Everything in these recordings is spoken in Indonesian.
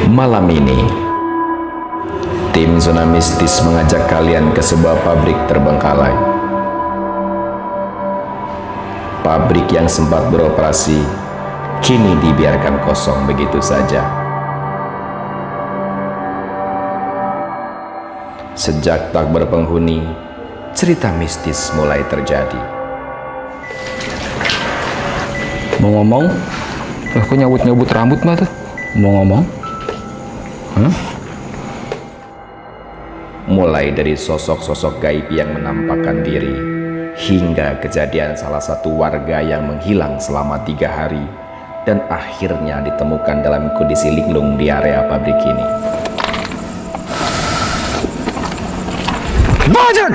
Malam ini, tim Zona Mistis mengajak kalian ke sebuah pabrik terbengkalai. Pabrik yang sempat beroperasi, kini dibiarkan kosong begitu saja. Sejak tak berpenghuni, cerita mistis mulai terjadi. Mau ngomong? Kok nyabut-nyabut rambut mah tuh? Mau ngomong? Mulai dari sosok-sosok gaib yang menampakkan diri, hingga kejadian salah satu warga yang menghilang selama 3 hari dan akhirnya ditemukan dalam kondisi linglung di area pabrik ini. Bajan!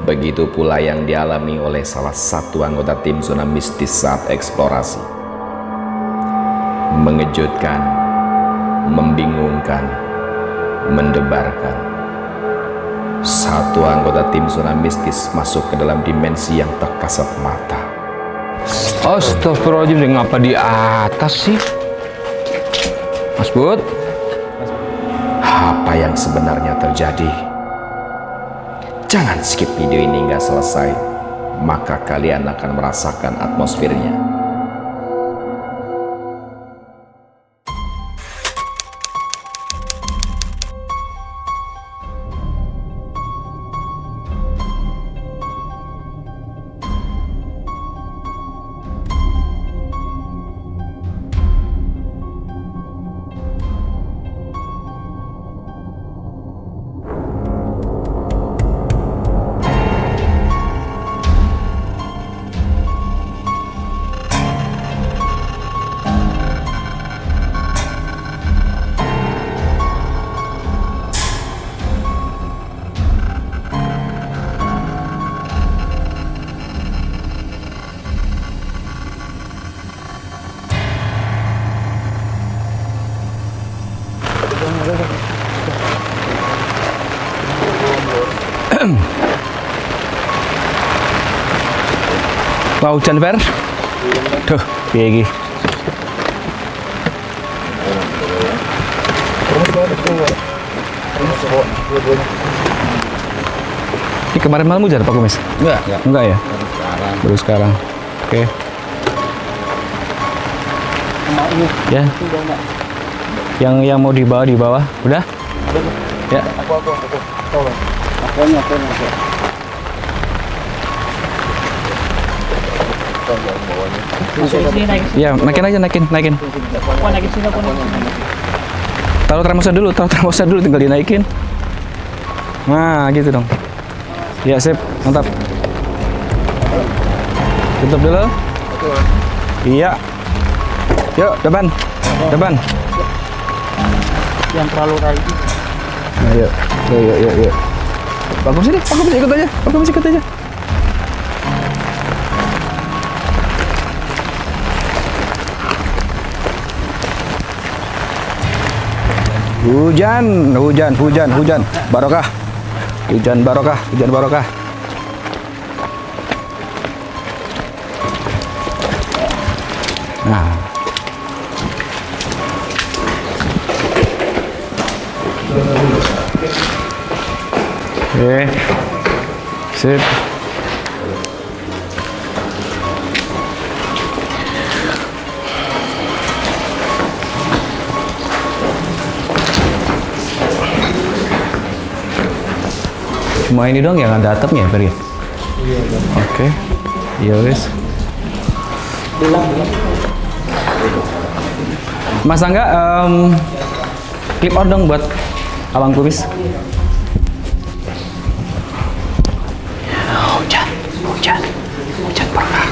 Begitu pula yang dialami oleh salah satu anggota tim Zona Mistis saat eksplorasi. Mengejutkan, membingungkan, mendebarkan. Satu anggota tim Zona Mistis masuk ke dalam dimensi yang tak kasat mata. Astagfirullahaladzim, ngapa di atas sih? Mas Bud? Apa yang sebenarnya terjadi? Jangan skip video ini hingga selesai, maka kalian akan merasakan atmosfernya. Mau hujan, Fer? Duh, piye iki? Ini kemarin malam hujan, Pak Kumis? Enggak ya? Baru sekarang. Oke. Ya. Yang mau dibawa di bawah, udah? Ya. Aku. Ya, naikin. Taruh termosnya dulu, tinggal dinaikin. Nah, gitu dong. Ya, sip, mantap. Tutup dulu. Iya. Yuk, depan. Yang terlalu rapi. Ayo. Pak Kumis ikut aja. Hujan. Barokah. Hujan barokah. Nah. Oke. Sip. Cuma ini dong yang ada atapnya, Fer? Iya. Oke. Iya, wes. Mas Angga, clip on dong buat Abang Kumis. Hujan pernah.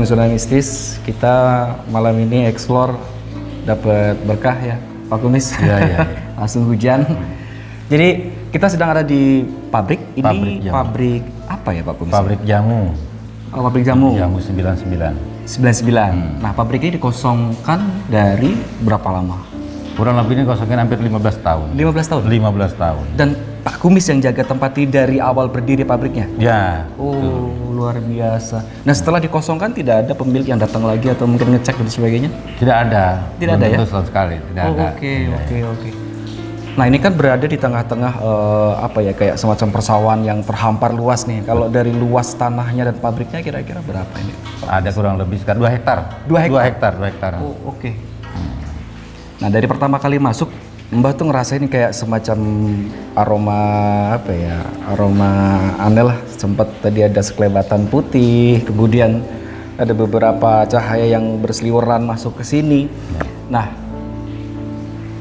Zona Mistis, kita malam ini explore dapat berkah ya Pak Kumis. Iya. Langsung hujan. Jadi kita sedang ada di pabrik. Ini Pabrik jamu. pabrik apa ya Pak Kumis? Pabrik jamu. Oh, pabrik jamu. Jamu 99. 99. Nah, pabrik ini dikosongkan dari berapa lama? Kurang lebih ini kosongnya hampir 15 tahun. 15 tahun. 15 tahun. Dan Pak Kumis yang jaga tempat ini dari awal berdiri pabriknya. Ya. Oh, luar biasa. Nah, setelah dikosongkan tidak ada pemilik yang datang lagi atau mungkin ngecek dan sebagainya? Tidak ada. Tidak ada ya? Belum tentu sama sekali. Tidak Oh, ada. oke, Iya. oke. Nah, ini kan berada di tengah-tengah apa ya, kayak semacam persawahan yang terhampar luas nih. Kalau dari luas tanahnya dan pabriknya kira-kira berapa ini? Ada kurang lebih sekitar 2 hektar. 2 hektar? 2 hektar. Oh, oke. Nah, dari pertama kali masuk, Mbah tuh ngerasain kayak semacam aroma apa ya? Aroma aneh lah. Sempat tadi ada sekelebatan putih, kemudian ada beberapa cahaya yang berseliweran masuk ke sini. Nah,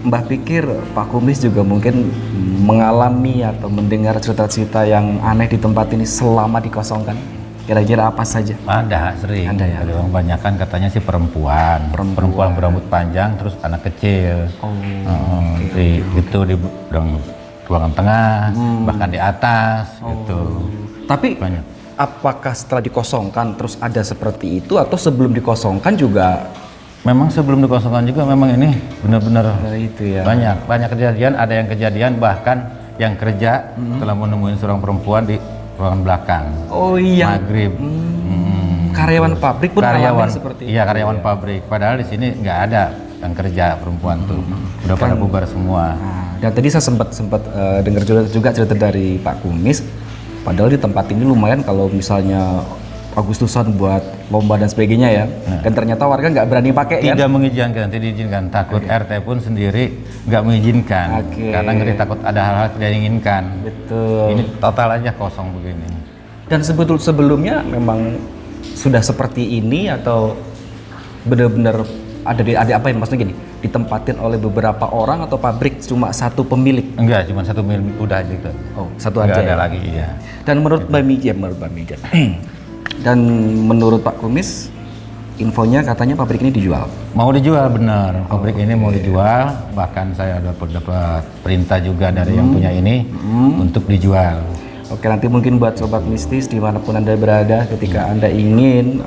Mbah pikir Pak Kumis juga mungkin mengalami atau mendengar cerita-cerita yang aneh di tempat ini selama dikosongkan. Kira-kira apa saja? Ada sering. Ada ya? Ada orang banyakan katanya sih perempuan. Perempuan berambut panjang terus anak kecil. Itu di ruangan tengah, bahkan di atas gitu. Tapi Banyak. apakah setelah dikosongkan terus ada seperti itu atau sebelum dikosongkan juga Memang sebelum dikosongkan juga memang ini benar-benar itu ya? banyak kejadian. Ada yang kejadian bahkan yang kerja telah menemuin seorang perempuan di ruangan belakang. Oh iya. Maghrib. Karyawan pabrik pun Karyawan mengalami seperti itu. Iya, karyawan pabrik. Padahal di sini nggak ada yang kerja perempuan tuh. Udah pada bubar semua. Nah, dan tadi saya sempat dengar juga cerita dari Pak Kumis. Padahal di tempat ini lumayan kalau misalnya Agustusan buat lomba dan sebagainya ya. Dan ternyata warga nggak berani pakai kan? Tidak mengizinkan, tidak diizinkan. Takut RT pun sendiri nggak mengizinkan. Oke. Karena ngeri takut ada hal-hal tidak diinginkan. Betul. Ini total aja kosong begini. Dan sebelumnya memang sudah seperti ini atau benar-benar ada apa yang maksudnya gini, ditempatin oleh beberapa orang atau pabrik cuma satu pemilik? Enggak, cuma satu mil udah aja gitu. Oh, satu Nggak aja ada ya? lagi, iya. Dan menurut Mbak Mijan dan menurut Pak Kumis, infonya katanya pabrik ini dijual. Mau dijual benar, pabrik ini mau dijual. Bahkan saya dapat perintah juga dari yang punya ini untuk dijual. Oke, nanti mungkin buat Sobat Mistis dimanapun Anda berada, ketika Anda ingin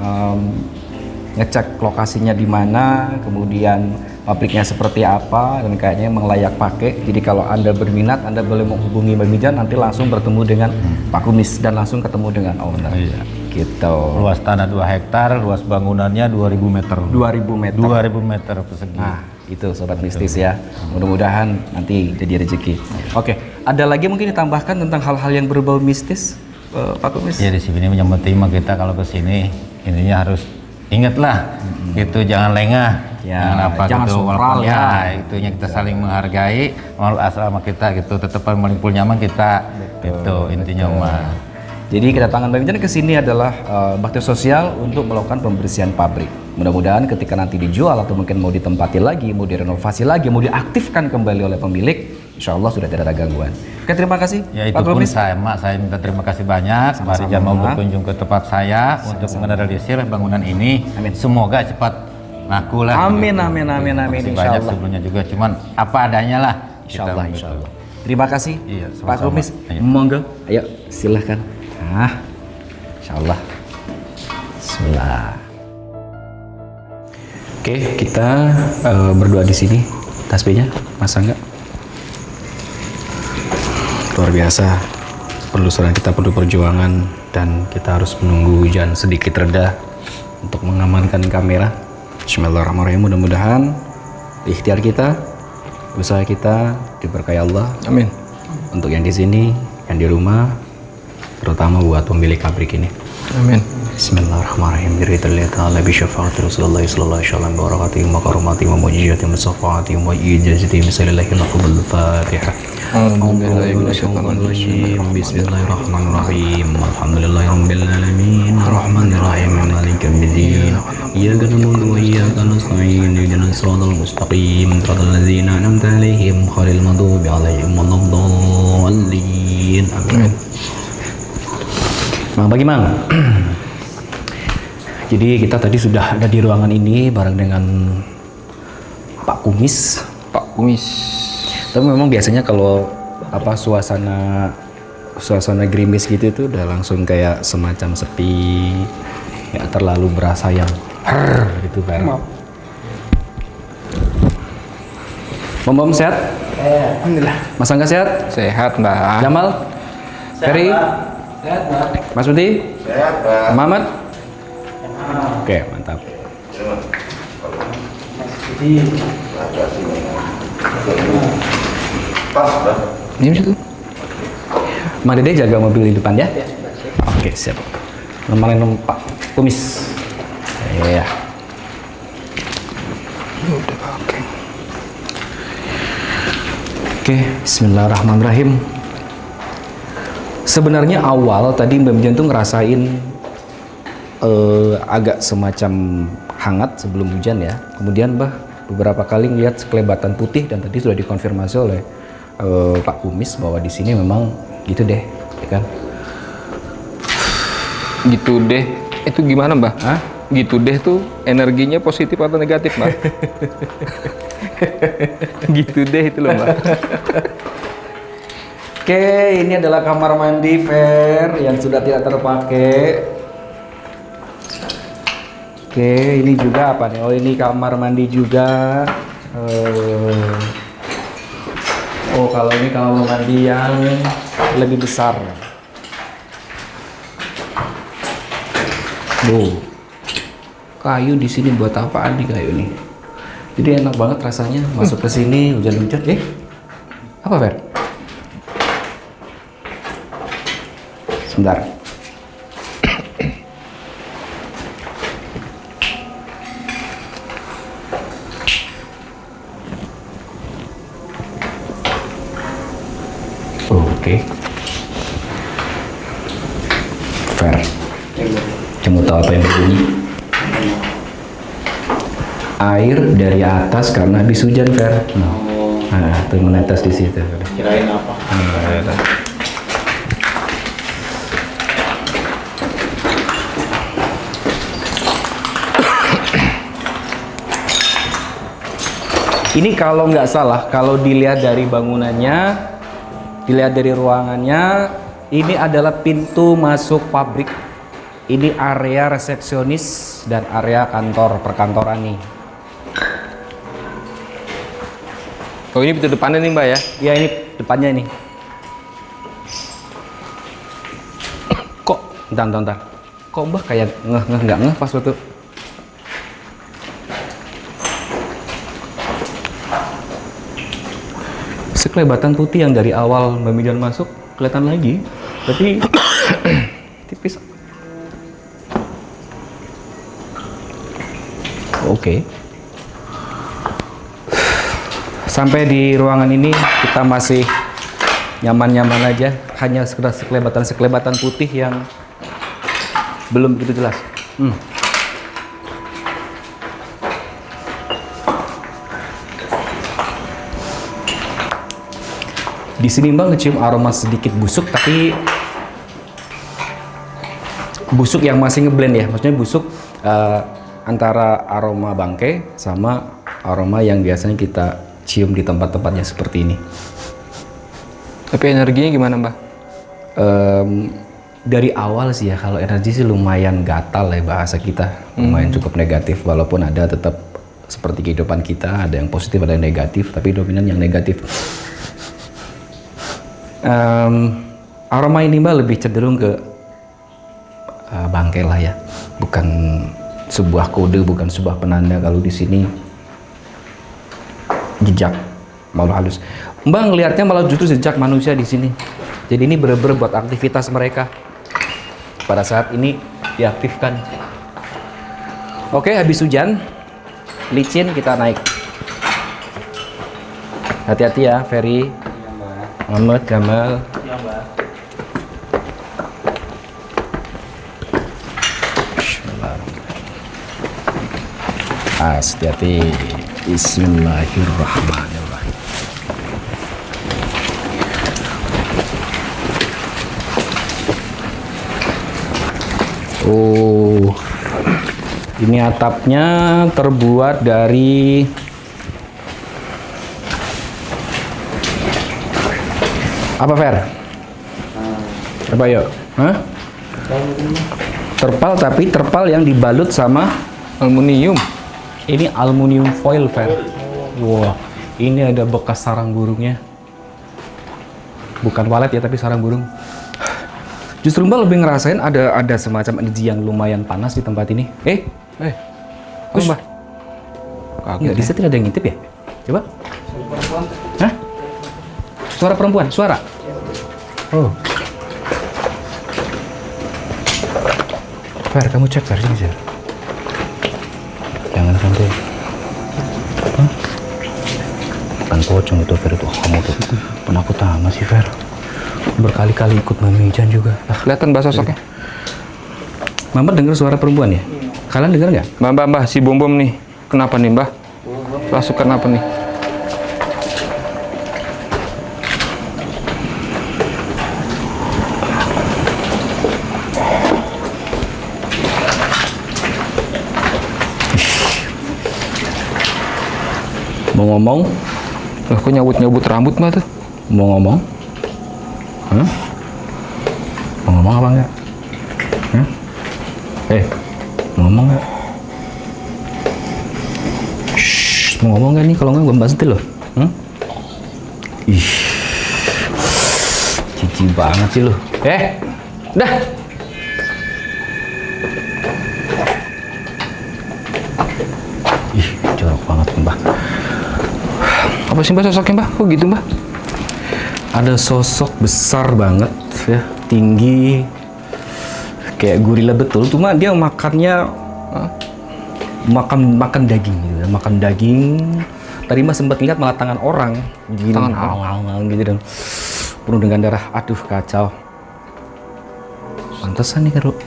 ngecek lokasinya di mana, kemudian pabriknya seperti apa, dan kayaknya emang layak pakai. Jadi kalau Anda berminat, Anda boleh menghubungi Mbak Mijan, nanti langsung bertemu dengan Pak Kumis dan langsung ketemu dengan owner. Iya. Gitu. Luas tanah 2 hektar, luas bangunannya 2000 meter. 2000 meter. 2000 meter persegi. Nah, itu Sobat Mistis ya. Mudah-mudahan nanti jadi rezeki. Oke, ada lagi mungkin ditambahkan tentang hal-hal yang berbau mistis, Pak Kumis? Ya di sini menyambut terima kita kalau ke sini intinya harus ingatlah gitu, jangan lengah. Ya, apa jangan gitu, sompral walaupun ya. itunya kita saling menghargai, malu asrama kita gitu, tetap paling nyaman kita. Itu intinya mah. Jadi kedatangan Mbak Mijan ke sini adalah bakti sosial untuk melakukan pembersihan pabrik. Mudah-mudahan ketika nanti dijual atau mungkin mau ditempati lagi, mau direnovasi lagi, mau diaktifkan kembali oleh pemilik, insya Allah sudah tidak ada gangguan. Oke, terima kasih Ya itu Pak pun Kumis. saya minta terima kasih banyak. Pak Rijal mau berkunjung ke tempat saya untuk merealisir bangunan ini. Amin. Semoga cepat laku lah. Amin, gitu. amin, amin, amin, Masih insya banyak Allah. sebelumnya juga, cuman apa adanya lah. Insya Kita Allah, begitu. insya Allah. Terima kasih Iya, Pak sama-sama. Kumis. Ayo. Monggo, ayo silahkan. Nah, insya Allah. Bismillah. Oke, kita berdoa di sini. Tasbihnya, masa enggak? Luar biasa. Penelusuran kita perlu perjuangan dan kita harus menunggu hujan sedikit reda untuk mengamankan kamera. Bismillahirrahmanirrahim. Mudah-mudahan ikhtiar kita, usaha kita diberkahi Allah. Amin. Untuk yang di sini, yang di rumah, terutama buat pemilik pabrik ini. Amin. Bismillahirrahmanirrahim. Biridillah ta'ala bi syafaati Rasulullah sallallahu alaihi wasallam barakatihi wa karamatihi wa mu'jizatihi wa syafaatihi wa ijazatihi bismillahi naqbal Fatihah. Bismillahirrahmanirrahim. Alhamdulillahirabbil alamin. Arrahmanirrahim. Maliki yaumiddin. Iyyaka na'budu wa iyyaka nasta'in. Ihdinas siratal mustaqim. Siratal ladzina an'amta 'alaihim ghairil maghdubi 'alaihim waladdallin. Amin. Mang, bagi Mang. Jadi kita tadi sudah ada di ruangan ini bareng dengan Pak Kumis. Pak Kumis. Tapi memang biasanya kalau apa suasana gerimis gitu itu udah langsung kayak semacam sepi, nggak terlalu berasa yang gitu kan. Bom sehat? Alhamdulillah. Mas Angga sehat? Sehat, Mbak. Jamal? Ferry? Sehat, Mbak. Mas Budi? Sehat, Pak. Muhammad? Oke, mantap. Jadi, Pas, Pak. Ini situ. Mang Dede jaga mobil di depan ya? Oke, siap. Nomor Pak Kumis. Iya. Oke, bismillahirrahmanirrahim. Sebenarnya awal tadi Mbak Mijan tuh ngerasain agak semacam hangat sebelum hujan ya. Kemudian Mbah beberapa kali ngeliat sekelebatan putih dan tadi sudah dikonfirmasi oleh Pak Kumis bahwa di sini memang gitu deh, ya kan? Gitu deh. Itu gimana, Mbak? Hah? Gitu deh tuh energinya positif atau negatif, Mbak? Gitu deh itu loh, Mbak. Oke, ini adalah kamar mandi Fer yang sudah tidak terpakai. Oke, ini juga apa nih? Oh, ini kamar mandi juga. Oh, kalau ini kamar mandi yang lebih besar. Kayu di sini buat apaan nih kayu nih? Jadi enak banget rasanya masuk ke sini hujan-hujan. Apa Fer? Sebentar. Oke. Fer. Kamu tahu apa yang berbunyi? Air dari atas karena habis hujan, Fer. Nah, itu menetes di situ. kirain apa? Ini kalau nggak salah, kalau dilihat dari bangunannya, dilihat dari ruangannya, ini adalah pintu masuk pabrik. Ini area resepsionis dan area kantor perkantoran nih. Oh, ini pintu depannya nih, Mbak ya? Ya ini depannya nih. Kok, bentar. Kok Mbah kayak nggak ngeh pas waktu. Sekelebatan putih yang dari awal Mbak Mijan masuk kelihatan lagi, tapi tipis. Oke. Sampai di ruangan ini kita masih nyaman-nyaman aja, hanya sekedar sekelebatan putih yang belum begitu jelas. Di sini Mbak ngecium aroma sedikit busuk, tapi busuk yang masih ngeblend ya, maksudnya busuk antara aroma bangkai sama aroma yang biasanya kita cium di tempat-tempatnya seperti ini. Tapi energinya gimana, Mbak? Dari awal sih ya, kalau energi sih lumayan gatal ya bahasa kita, lumayan cukup negatif, walaupun ada tetap seperti kehidupan kita, ada yang positif, ada yang negatif, tapi dominan yang negatif. Aroma ini Mbak lebih cenderung ke bangkai lah ya, bukan sebuah kode, bukan sebuah penanda kalau di sini jejak makhluk halus. Mbak ngelihatnya malah justru jejak manusia di sini. Jadi ini bener-bener buat aktivitas mereka pada saat ini diaktifkan. Oke, habis hujan, licin, kita naik. Hati-hati ya, Ferry, Muhammad, Jamal. Iya, Mbak. Hati-hati. Bismillahirrahmanirrahim. Oh, Ini atapnya terbuat dari apa, Fer? Apa yuk? Hah? Terpal, tapi terpal yang dibalut sama Aluminium. ini aluminium foil, Fer. Wah, ini ada bekas sarang burungnya. Bukan walet ya, tapi sarang burung. Justru Mbak lebih ngerasain ada semacam energi yang lumayan panas di tempat ini. Oh, Mbah. Enggak, di situ ada yang ngintip ya? Coba. Hah? Suara perempuan? Suara? Oh. Fer, kamu cek Fer, sini Fer. Jangan sampai. Hah? Bukan pocong itu Fer, itu kamu tuh penakut amat sih Fer. Berkali-kali ikut Mami Jan juga. Kelihatan Mbah sosoknya. Mama dengar suara perempuan ya? Kalian dengar nggak? Mbah, si Bom Bom nih. Kenapa nih, Mbah? Masuk kenapa nih? Mau ngomong? Loh, kok nyabut-nyabut rambut Mbah tuh? Mau ngomong? Hah? Mau ngomong apa enggak? Hah? Mau ngomong nggak? Shh, mau ngomong nggak nih? Kalau nggak gue bahas loh. Ih, cici banget sih lo. Dah. Ih, jorok banget Mbak. Apa sih Mbah sosoknya, Mbah? Kok gitu, Mbah? Ada sosok besar banget ya, tinggi, kayak gorila betul. Cuma dia makannya makan daging gitu, makan daging. Tadi Mas sempat lihat malah tangan orang, gini, tangan gitu dan penuh dengan darah. Aduh kacau. Pantesan nih kalau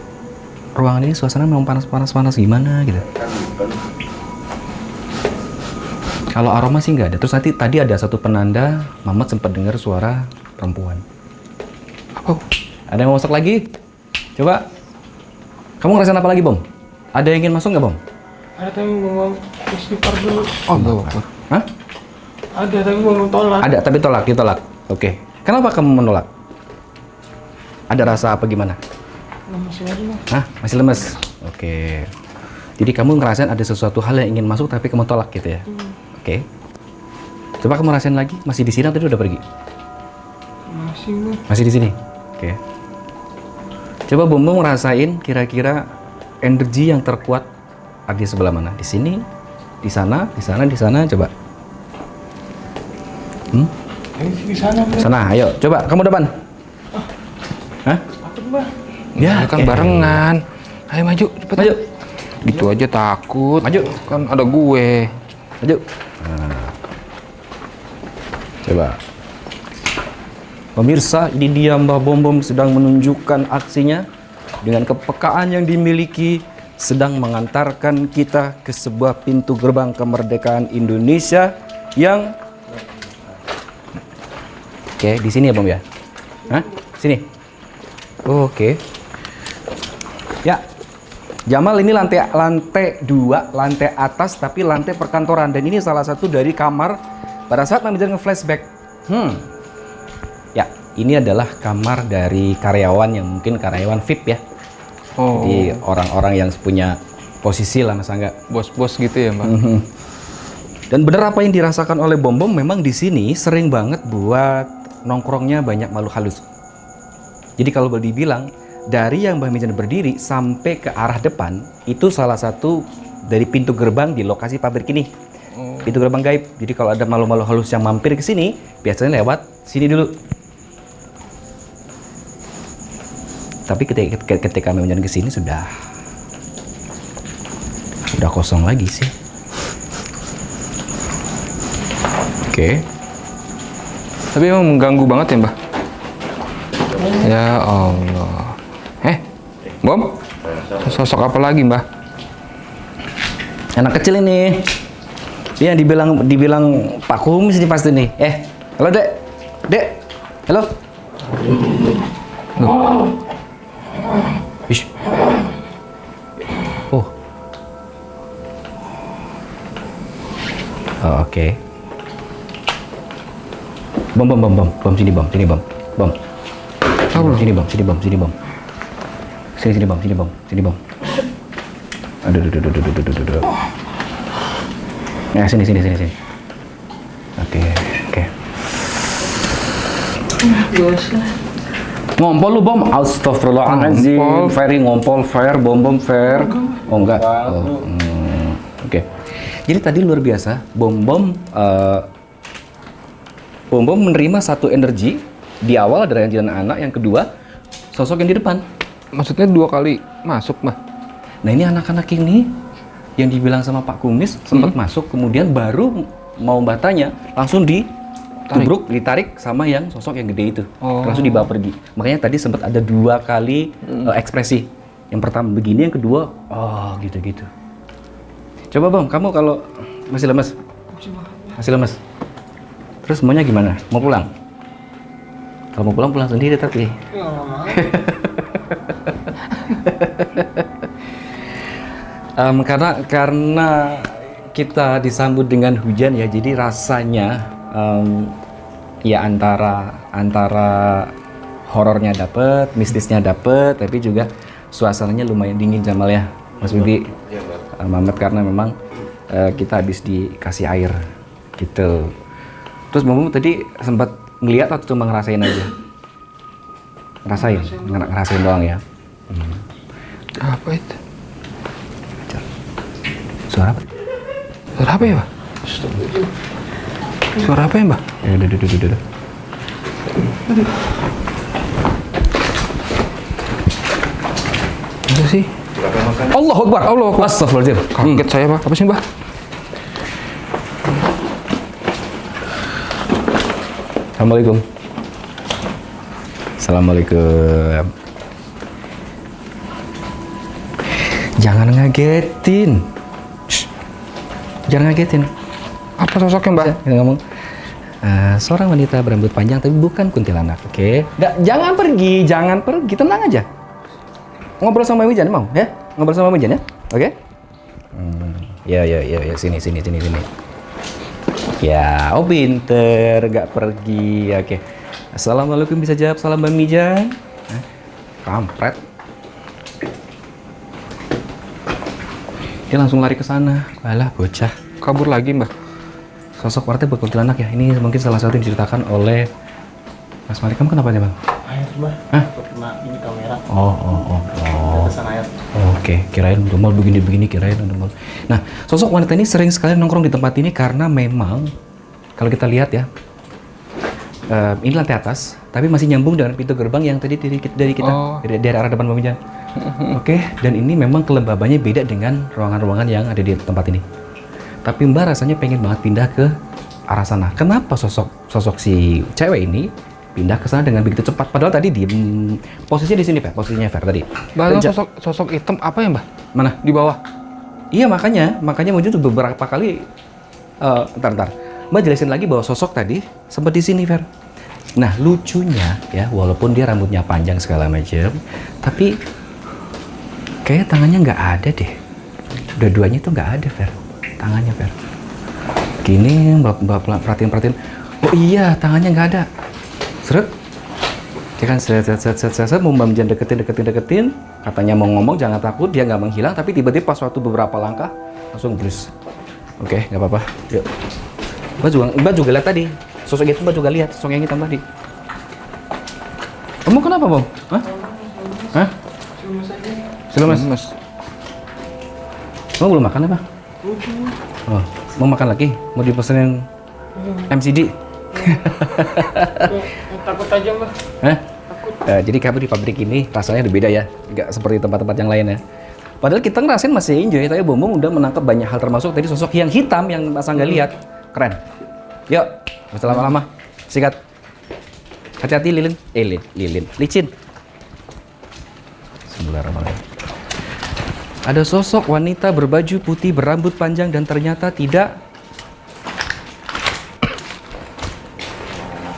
ruangan ini suasana memang panas gimana gitu. Kalau aroma sih nggak ada. Terus tadi ada satu penanda, Mamat sempat dengar suara perempuan. Oh, Ada yang mau masuk lagi? Coba. Kamu ngerasain apa lagi, Bom? Ada yang ingin masuk nggak, Bom? Ada tapi mau istighfar dulu. Allah. Hah? Ada tapi mau tolak. Ada, tapi ditolak. Oke. Kenapa kamu menolak? Ada rasa apa gimana? Masih aja lah. Hah? Masih lemes? Oke. Jadi kamu ngerasain ada sesuatu hal yang ingin masuk tapi kamu tolak gitu ya? Oke. Coba kamu rasain lagi. Masih di sini atau udah pergi? Masih mah. Masih di sini? Oke. Coba Bom ngerasain kira-kira energi yang terkuat ada di sebelah mana? Di sini? Di sana? Di sana? Coba. Di sana, Mbak. Sana, ayo. Coba, kamu depan. Hah? Takut, Mbak. Ya, kan barengan. Ayo maju, cepet. Maju. Gitu aja takut. Maju. Kan ada gue. Maju. Nah. Coba. Pemirsa, ini dia Mbah Bom sedang menunjukkan aksinya dengan kepekaan yang dimiliki, sedang mengantarkan kita ke sebuah pintu gerbang kemerdekaan Indonesia yang Oke, di sini ya Bom ya? Hah? Sini? Oke. Ya, Jamal ini lantai 2, lantai atas, tapi lantai perkantoran. Dan ini salah satu dari kamar pada saat manajer nge-flashback. Ya, ini adalah kamar dari karyawan yang mungkin karyawan VIP ya. Oh, Jadi orang-orang yang punya posisi lah, masa enggak? bos-bos gitu ya, Mbak? Dan bener apa yang dirasakan oleh Bom memang di sini sering banget buat nongkrongnya banyak makhluk halus. Jadi kalau boleh dibilang, dari yang Mbah Mijan berdiri sampai ke arah depan, itu salah satu dari pintu gerbang di lokasi pabrik ini. Pintu gerbang gaib. Jadi kalau ada makhluk-makhluk halus yang mampir ke sini, biasanya lewat sini dulu. Tapi ketika Mbah Mijan ke sini sudah kosong lagi sih. Oke. Tapi emang mengganggu banget ya, Mbak? Ya Allah. Bom? Sosok apa lagi, Mbak? Anak kecil ini. Dia dibilang Pak Kumis ini pasti nih. Halo Dek. Dek. Halo. Ish. Oh. Oh, oke. Bom, sini bom. Sini, bom. Sini bom. Sini bom. Aduh. Nah, sini. Oke. Ngompol lu bom, astagfirullahaladzim. Fire ngompol, fire, bom, fire. Oh enggak. Oke. Jadi tadi luar biasa, bom menerima satu energi di awal ada yang anak, yang kedua sosok yang di depan. Maksudnya 2 kali masuk, Mbah? Nah ini anak-anak ini yang dibilang sama Pak Kumis sempat masuk, kemudian baru mau Mbak tanya langsung ditarik sama yang sosok yang gede itu, langsung dibawa pergi. Makanya tadi sempat ada 2 kali ekspresi. Yang pertama begini, yang kedua gitu. Coba Bang, kamu kalau masih lemes, terus maunya gimana? Mau pulang? Kalau mau pulang sendiri tapi. Ya nggak mau. Karena kita disambut dengan hujan ya, jadi rasanya ya antara horornya dapet, mistisnya dapet, tapi juga suasananya lumayan dingin Jamal ya, Mas Bibi, Mamet, karena memang kita habis dikasih air gitu. Terus Mamu tadi sempat ngeliat atau cuma ngerasain aja? Ngerasain doang ya. Apa itu? Suara apa? Suara apa ya, Mbah? Suara apa ya, Mbah? Ya, udah. Apa sih? Allahu Akbar. Astagfirullahaladzim. Kaget saya, Mbah. Apa sih, Mbah? Assalamualaikum. Jangan ngagetin. Shh. Jangan ngagetin. Apa sosoknya, Mbah? Kita ngomong. Seorang wanita berambut panjang tapi bukan kuntilanak, oke? Jangan pergi, tenang aja. Ngobrol sama Wijan mau, ya? Ngobrol sama Wijan ya, oke? Ya, sini. Ya, pinter, gak pergi, oke. Assalamualaikum, bisa jawab salam Mbak Mijan? Kampret. Dia langsung lari ke sana. Alah, bocah. Kabur lagi, Mbah. Sosok warteg berkuntilanak ya. Ini mungkin salah satu yang diceritakan oleh Mas Malik. Kamu kenapa nih, Bang? Air, Mbah. Hah? Kena ini kamera. Oh. Tetesan air. Oke, kirain udah mal begini kirain udah mal. Nah, sosok wanita ini sering sekali nongkrong di tempat ini karena memang kalau kita lihat ya, ini lantai atas, tapi masih nyambung dengan pintu gerbang yang tadi dari kita, dari arah depan Bang Mijan. Oke, dan ini memang kelembabannya beda dengan ruangan-ruangan yang ada di tempat ini. Tapi Mbak rasanya pengen banget pindah ke arah sana. Kenapa sosok si cewek ini pindah ke sana dengan begitu cepat? Padahal tadi posisinya di sini, Pak. Posisinya Fer tadi. Mbah, sosok hitam apa ya, Mbah? Mana? Di bawah. Iya, makanya muncul tuh beberapa kali. Bentar. Mbak jelasin lagi bahwa sosok tadi sempat di sini, Fer. Nah, lucunya ya, walaupun dia rambutnya panjang segala macam, tapi kayak tangannya nggak ada deh. Dua-duanya tuh nggak ada, Fer. Tangannya, Fer. Gini, Mbak perhatiin. Oh iya, tangannya nggak ada. Seret. Dia kan set, mau Mbak Mijan deketin. Katanya mau ngomong, jangan takut, dia nggak menghilang, tapi tiba-tiba pas waktu beberapa langkah, langsung blus. Oke, nggak apa-apa. Yuk. Mbak juga lihat tadi. Sosok itu Mbak juga lihat, sosok yang hitam tadi. Kamu kenapa, Bang? Hah? Mas. Kamu belum makan apa? Oh, mau makan lagi? Mau dipesenin MCD? Takut aja, Mbah. Hah? Jadi kamu di pabrik ini rasanya udah beda ya, nggak seperti tempat-tempat yang lain ya. Padahal kita ngerasain masih enjoy, tapi Bom udah menangkap banyak hal, termasuk tadi sosok yang hitam yang Mas Angga lihat. Keren. Yuk, nggak usah lama-lama. Sikat. Hati-hati lilin. Licin. Bismillahirrahmanirrahim. Ada sosok wanita berbaju putih berambut panjang dan ternyata tidak.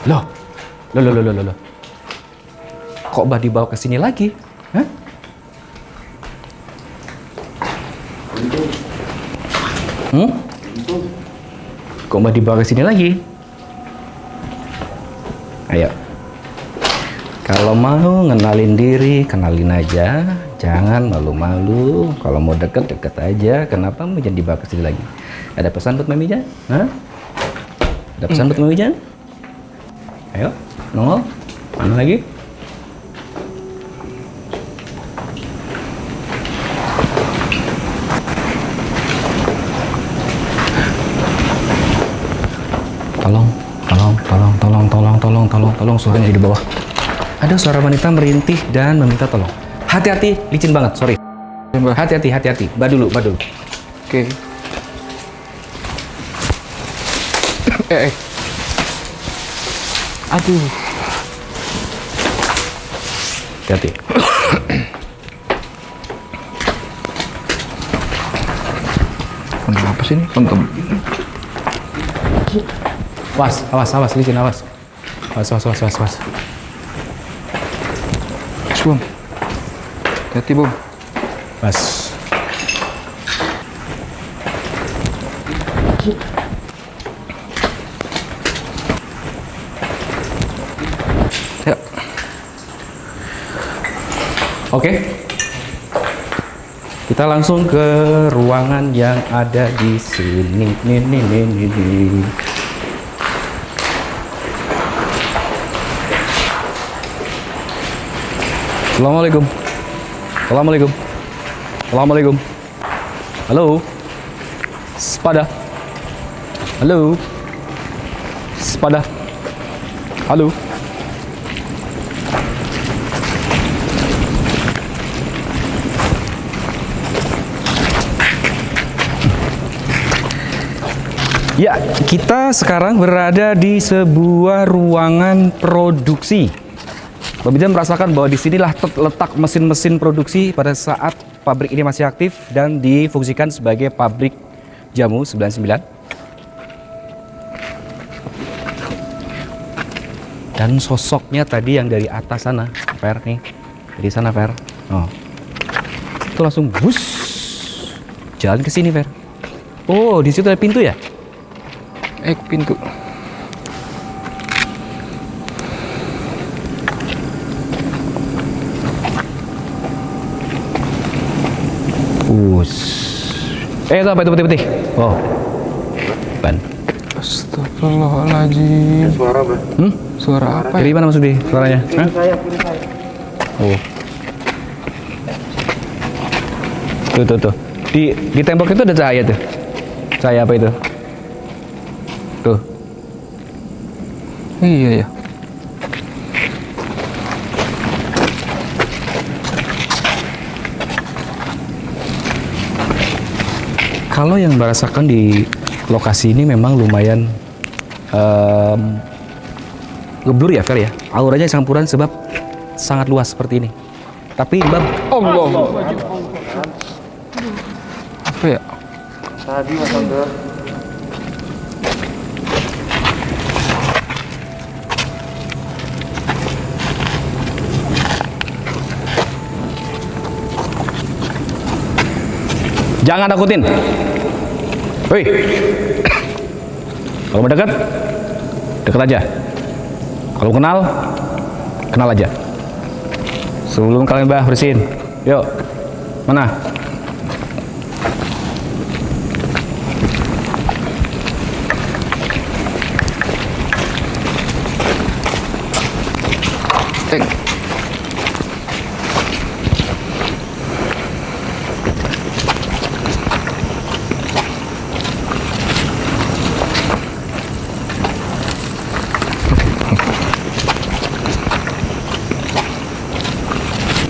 Loh. Kok Mbak dibawa ke sini lagi? Hah? Kok Mbak dibawa ke sini lagi? Ayo. Kalau mau ngenalin diri, kenalin aja. Jangan malu-malu. Kalau mau deket aja. Kenapa mau jadi dibawa ke sini lagi? Ada pesan buat Mami Jan? Hah? Ada pesan buat Mami Jan? Ayo, nongol. Mana lagi? Tolong, suaranya di bawah. Ada suara wanita merintih dan meminta tolong. Hati-hati, licin banget, sorry. Hati-hati. Mbak dulu. Oke. Aduh. Hati-hati. Kenapa sih ini? Untuk Awas, licin, awas. Awas. Bom. Hati, Bom. Awas. Ya. Oke. Kita langsung ke ruangan yang ada di sini. Nih. Assalamualaikum. Halo. Sepada. Halo. Ya, kita sekarang berada di sebuah ruangan produksi. Mbak Bijan merasakan bahwa di sinilah letak mesin-mesin produksi pada saat pabrik ini masih aktif dan difungsikan sebagai pabrik jamu 99. Dan sosoknya tadi yang dari atas sana, Fer nih, dari sana Fer. Oh, itu langsung bus jalan ke sini Fer. Oh, di situ ada pintu ya? Pintu. Itu apa itu putih-putih? Oh, ban. Astagfirullahaladzim. Suara, Bang. Suara apa? Dari mana maksudnya suaranya? Hah? Oh. Tuh. Di tembok itu ada cahaya tuh. Cahaya apa itu? Tuh. Iya ya. Kalau yang merasakan di lokasi ini memang lumayan ngeblur ya Fer ya. Auranya campuran sebab sangat luas seperti ini. Tapi Mbak, Allah. Apa ya? Tadi Mas Angger. jangan takutin. Woi. Kalau mau dekat aja. Kalau kenal aja. Sebelum kalian bersihin. Yuk. Mana?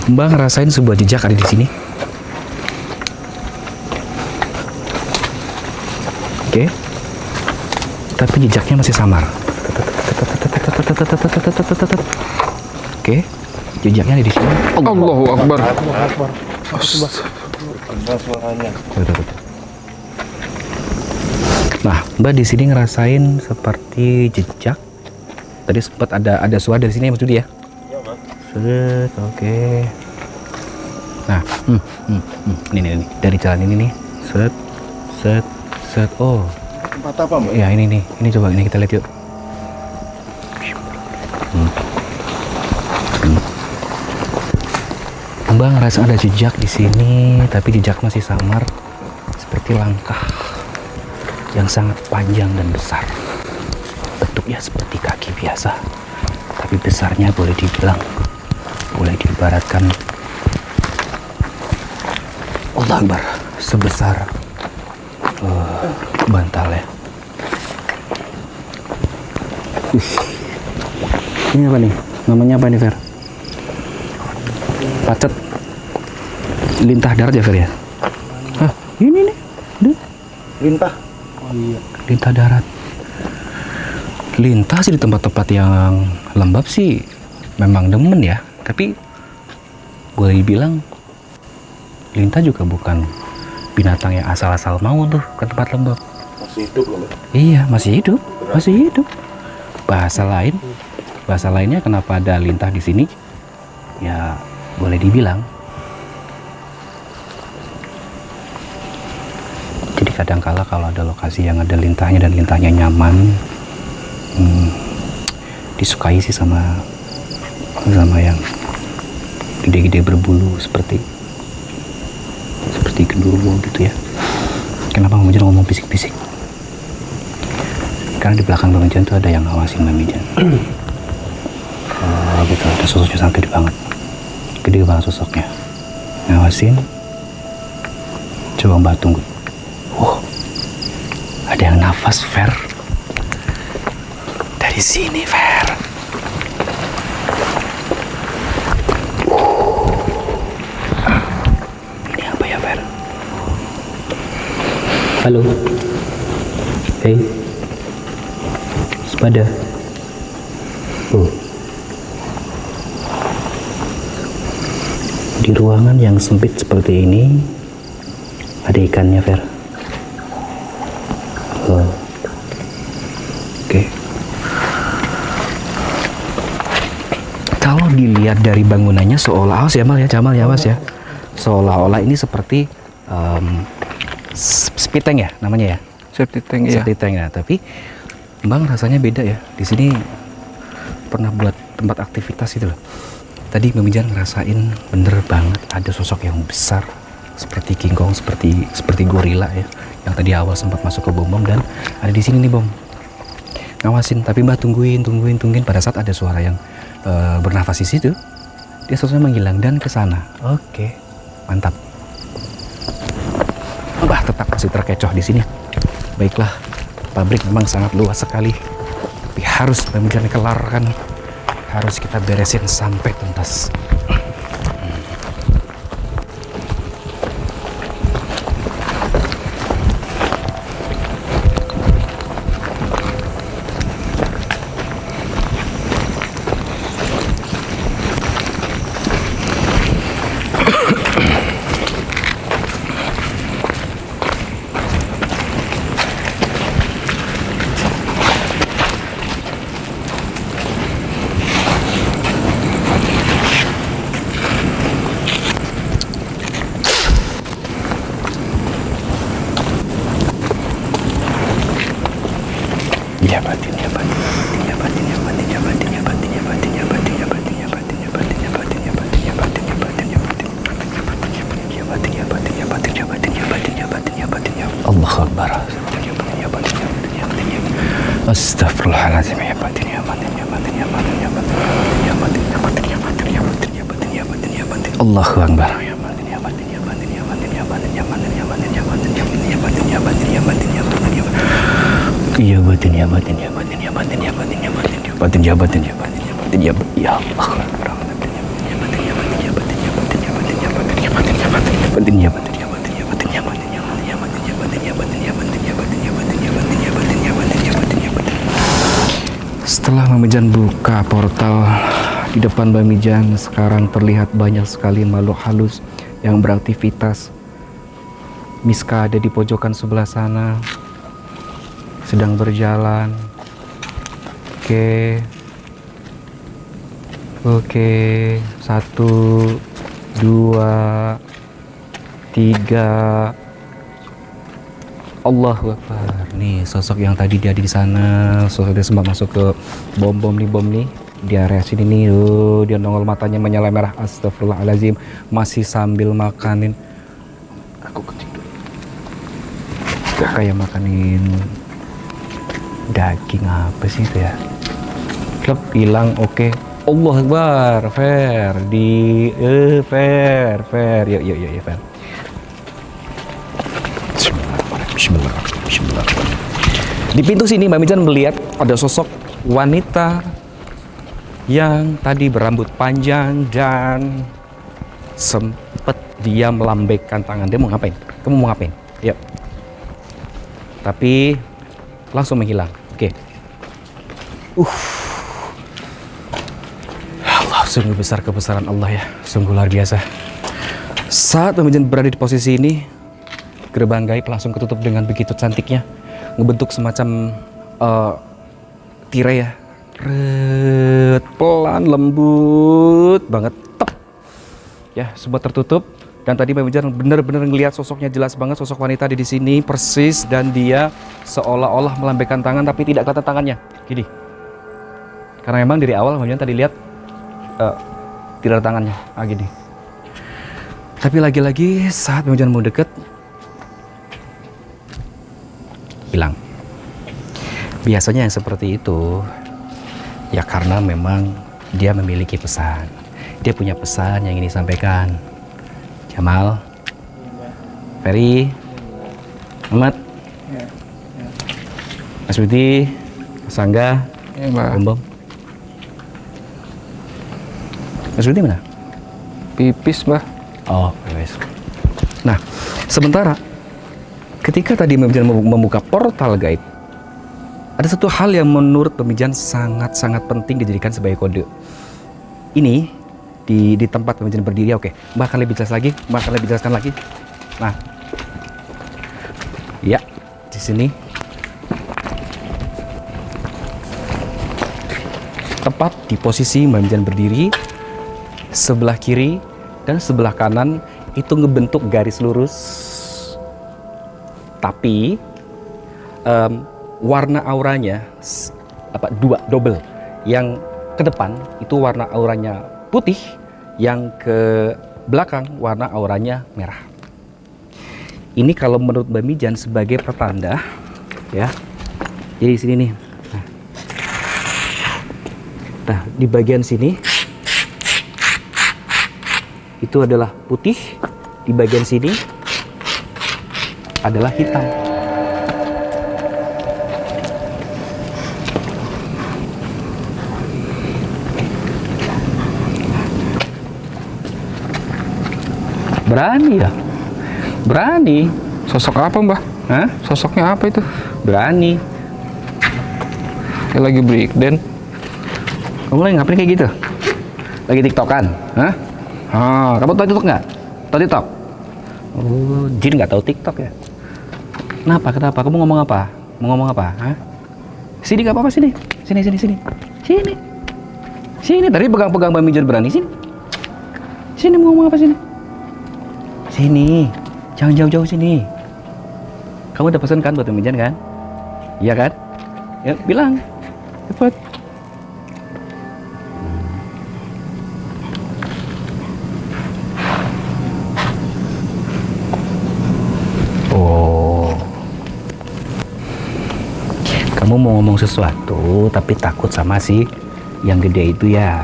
Mbak ngerasain sebuah jejak ada di sini. Oke. Tapi jejaknya masih samar. Oke. Jejaknya ada di sini. Allahu Akbar. Suaranya. Nah, Mbak di sini ngerasain seperti jejak. Tadi sempat ada suara dari sini Mas Dudi ya? Iya, Mas. Oke. Nah, ini dari jalan ini nih. Set. Oh, Tempat apa, Mbak? Ya ini nih, ini coba ini kita lihat yuk. Mbak ngerasa ada jejak di sini, tapi jejak masih samar, seperti langkah yang sangat panjang dan besar. Bentuknya seperti kaki biasa, tapi besarnya boleh diibaratkan Allah Akbar, sebesar bantal ya. Ini apa nih? Namanya apa nih, Fer? Pacet lintah darat ya, Fer ya? Hah, ini nih. Lintah. Lintah darat. Lintah sih di tempat-tempat yang lembab sih memang demen ya. Tapi boleh dibilang lintah juga bukan binatang yang asal-asal mau tuh ke tempat lembab. Masih hidup loh, Mbak. Iya, masih hidup. Bahasa lainnya kenapa ada lintah di sini? Ya, boleh dibilang. Jadi kadangkala kalau ada lokasi yang ada lintahnya dan lintahnya nyaman, disukai sih sama yang gede-gede berbulu seperti genderuwo gitu ya. Kenapa Mbak Mijan ngomong bisik-bisik? Karena di belakang Mbak Mijan tuh ada yang ngawasin Mbak Mijan. Gitu, ada sosoknya sangat gede banget sosoknya, ngawasin. Coba Mbak tunggu. Ada yang nafas, Fer. Dari sini, Fer. Ini apa ya, Fer? Halo. Hei. Sepada. Di ruangan yang sempit seperti ini ada ikannya, Fer. Oke. Kalau dilihat dari bangunannya seolah-olah Jamal ya Mas ya. Seolah-olah ini seperti septic tank ya namanya ya. Septic tank ya. Septic tank ya, tapi Bang rasanya beda ya. Di sini pernah buat tempat aktivitas itu loh. Tadi Mbak Mijan ngerasain bener banget ada sosok yang besar seperti King Kong, seperti gorila ya, yang tadi awal sempat masuk ke bom dan ada di sini nih Bom, ngawasin. Tapi Mbak tungguin. Pada saat ada suara yang bernafas di situ, dia sosoknya menghilang dan ke sana. Oke, mantap. Mbak tetap masih terkecoh di sini. Baiklah, pabrik memang sangat luas sekali, tapi harus Mbak Mijan kelarkan. Harus kita beresin sampai tuntas. Allahu Akbar. Astagfirullahaladzim. Ya batin ya batin ya batin ya batin ya batin ya batin ya batin ya batin ya batin ya batin ya batin ya batin. Allahu Akbar. Ya batin ya batin ya batin ya batin ya batin ya batin ya batin ya batin ya batin ya batin ya batin ya batin ya batin ya batin. Iya batin ya batin ya batin ya batin ya batin ya batin ya batin ya batin ya batin ya batin ya ya Allah. Setelah Mbak Mijan buka portal di depan Mbak Mijan, sekarang terlihat banyak sekali makhluk halus yang beraktivitas. Miska ada di pojokan sebelah sana, sedang berjalan. Oke, 1, 2, 3. Allahu Akbar. Nih sosok yang tadi dia di sana, sosok dia sempat masuk ke bom nih. Dia area sini nih, dia nongol matanya menyala merah. Astagfirullahalazim, masih sambil makanin. Aku ketik dulu. Kayak makanin daging apa sih itu ya? Klub hilang, oke. Allah Akbar, fair di fair. Yuk fair. Bismillahirrahmanirrahim. Di pintu sini Mbak Mijan melihat ada sosok wanita yang tadi berambut panjang dan sempet dia melambaikan tangan. Dia mau ngapain? Kamu mau ngapain? Yuk. Tapi langsung menghilang. Oke. Allah, sungguh besar kebesaran Allah ya. Sungguh luar biasa. Saat Mbak Mijan berada di posisi ini, gerbang gaib langsung ketutup dengan begitu cantiknya, ngebentuk semacam tirai ya, pelan lembut banget, tep ya, semua tertutup. Dan tadi Mbak Mijan benar-benar ngelihat sosoknya jelas banget, sosok wanita di sini persis, dan dia seolah-olah melambaikan tangan tapi tidak kelihatan tangannya, gini. Karena memang dari awal Mbak Mijan tadi lihat tidak ada tangannya, gini. Tapi lagi-lagi saat Mbak Mijan mau deket, hilang. Biasanya yang seperti itu ya karena memang dia memiliki pesan. Dia punya pesan yang ingin disampaikan. Jamal, Ferry, Ahmad, Mas Budi, Mas Angga, Bom. Mas Budi mana? Pipis, Mbah. Oh, pipis. Nah, sementara ketika tadi Mbak Mijan membuka portal gaib, ada satu hal yang menurut Mbak Mijan sangat-sangat penting dijadikan sebagai kode. Ini di tempat Mbak Mijan berdiri, oke. Mbak akan lebih jelas lagi, Mbak akan lebih jelaskan lagi. Nah, ya di sini tepat di posisi Mbak Mijan berdiri, sebelah kiri dan sebelah kanan itu ngebentuk garis lurus. Tapi warna auranya double. Yang ke depan itu warna auranya putih, yang ke belakang warna auranya merah. Ini kalau menurut Mbak Mijan sebagai pertanda ya. Jadi di sini nih. Nah, di bagian sini itu adalah putih, di bagian sini adalah hitam. Berani ya? Berani. Sosok apa, Mbah? Hah? Sosoknya apa itu? Berani. Kayak lagi breakdance. Kamu lagi ngapain kayak gitu? Lagi tiktokan? Hah? Kamu tahu tiktok nggak? Tahu tiktok? Oh, Jin nggak tahu tiktok ya? Kenapa? Kamu ngomong apa? Mau ngomong apa? Hah? Sini, nggak apa-apa, sini. Sini, tadi pegang-pegang Mbak Mijan berani, sini. Sini, mau ngomong apa, sini? Sini, jangan jauh-jauh sini. Kamu udah pesan kan buat Mbak Mijan kan? Iya kan? Ya, bilang. Cepet. Kamu mau ngomong sesuatu tapi takut sama si yang gede itu ya,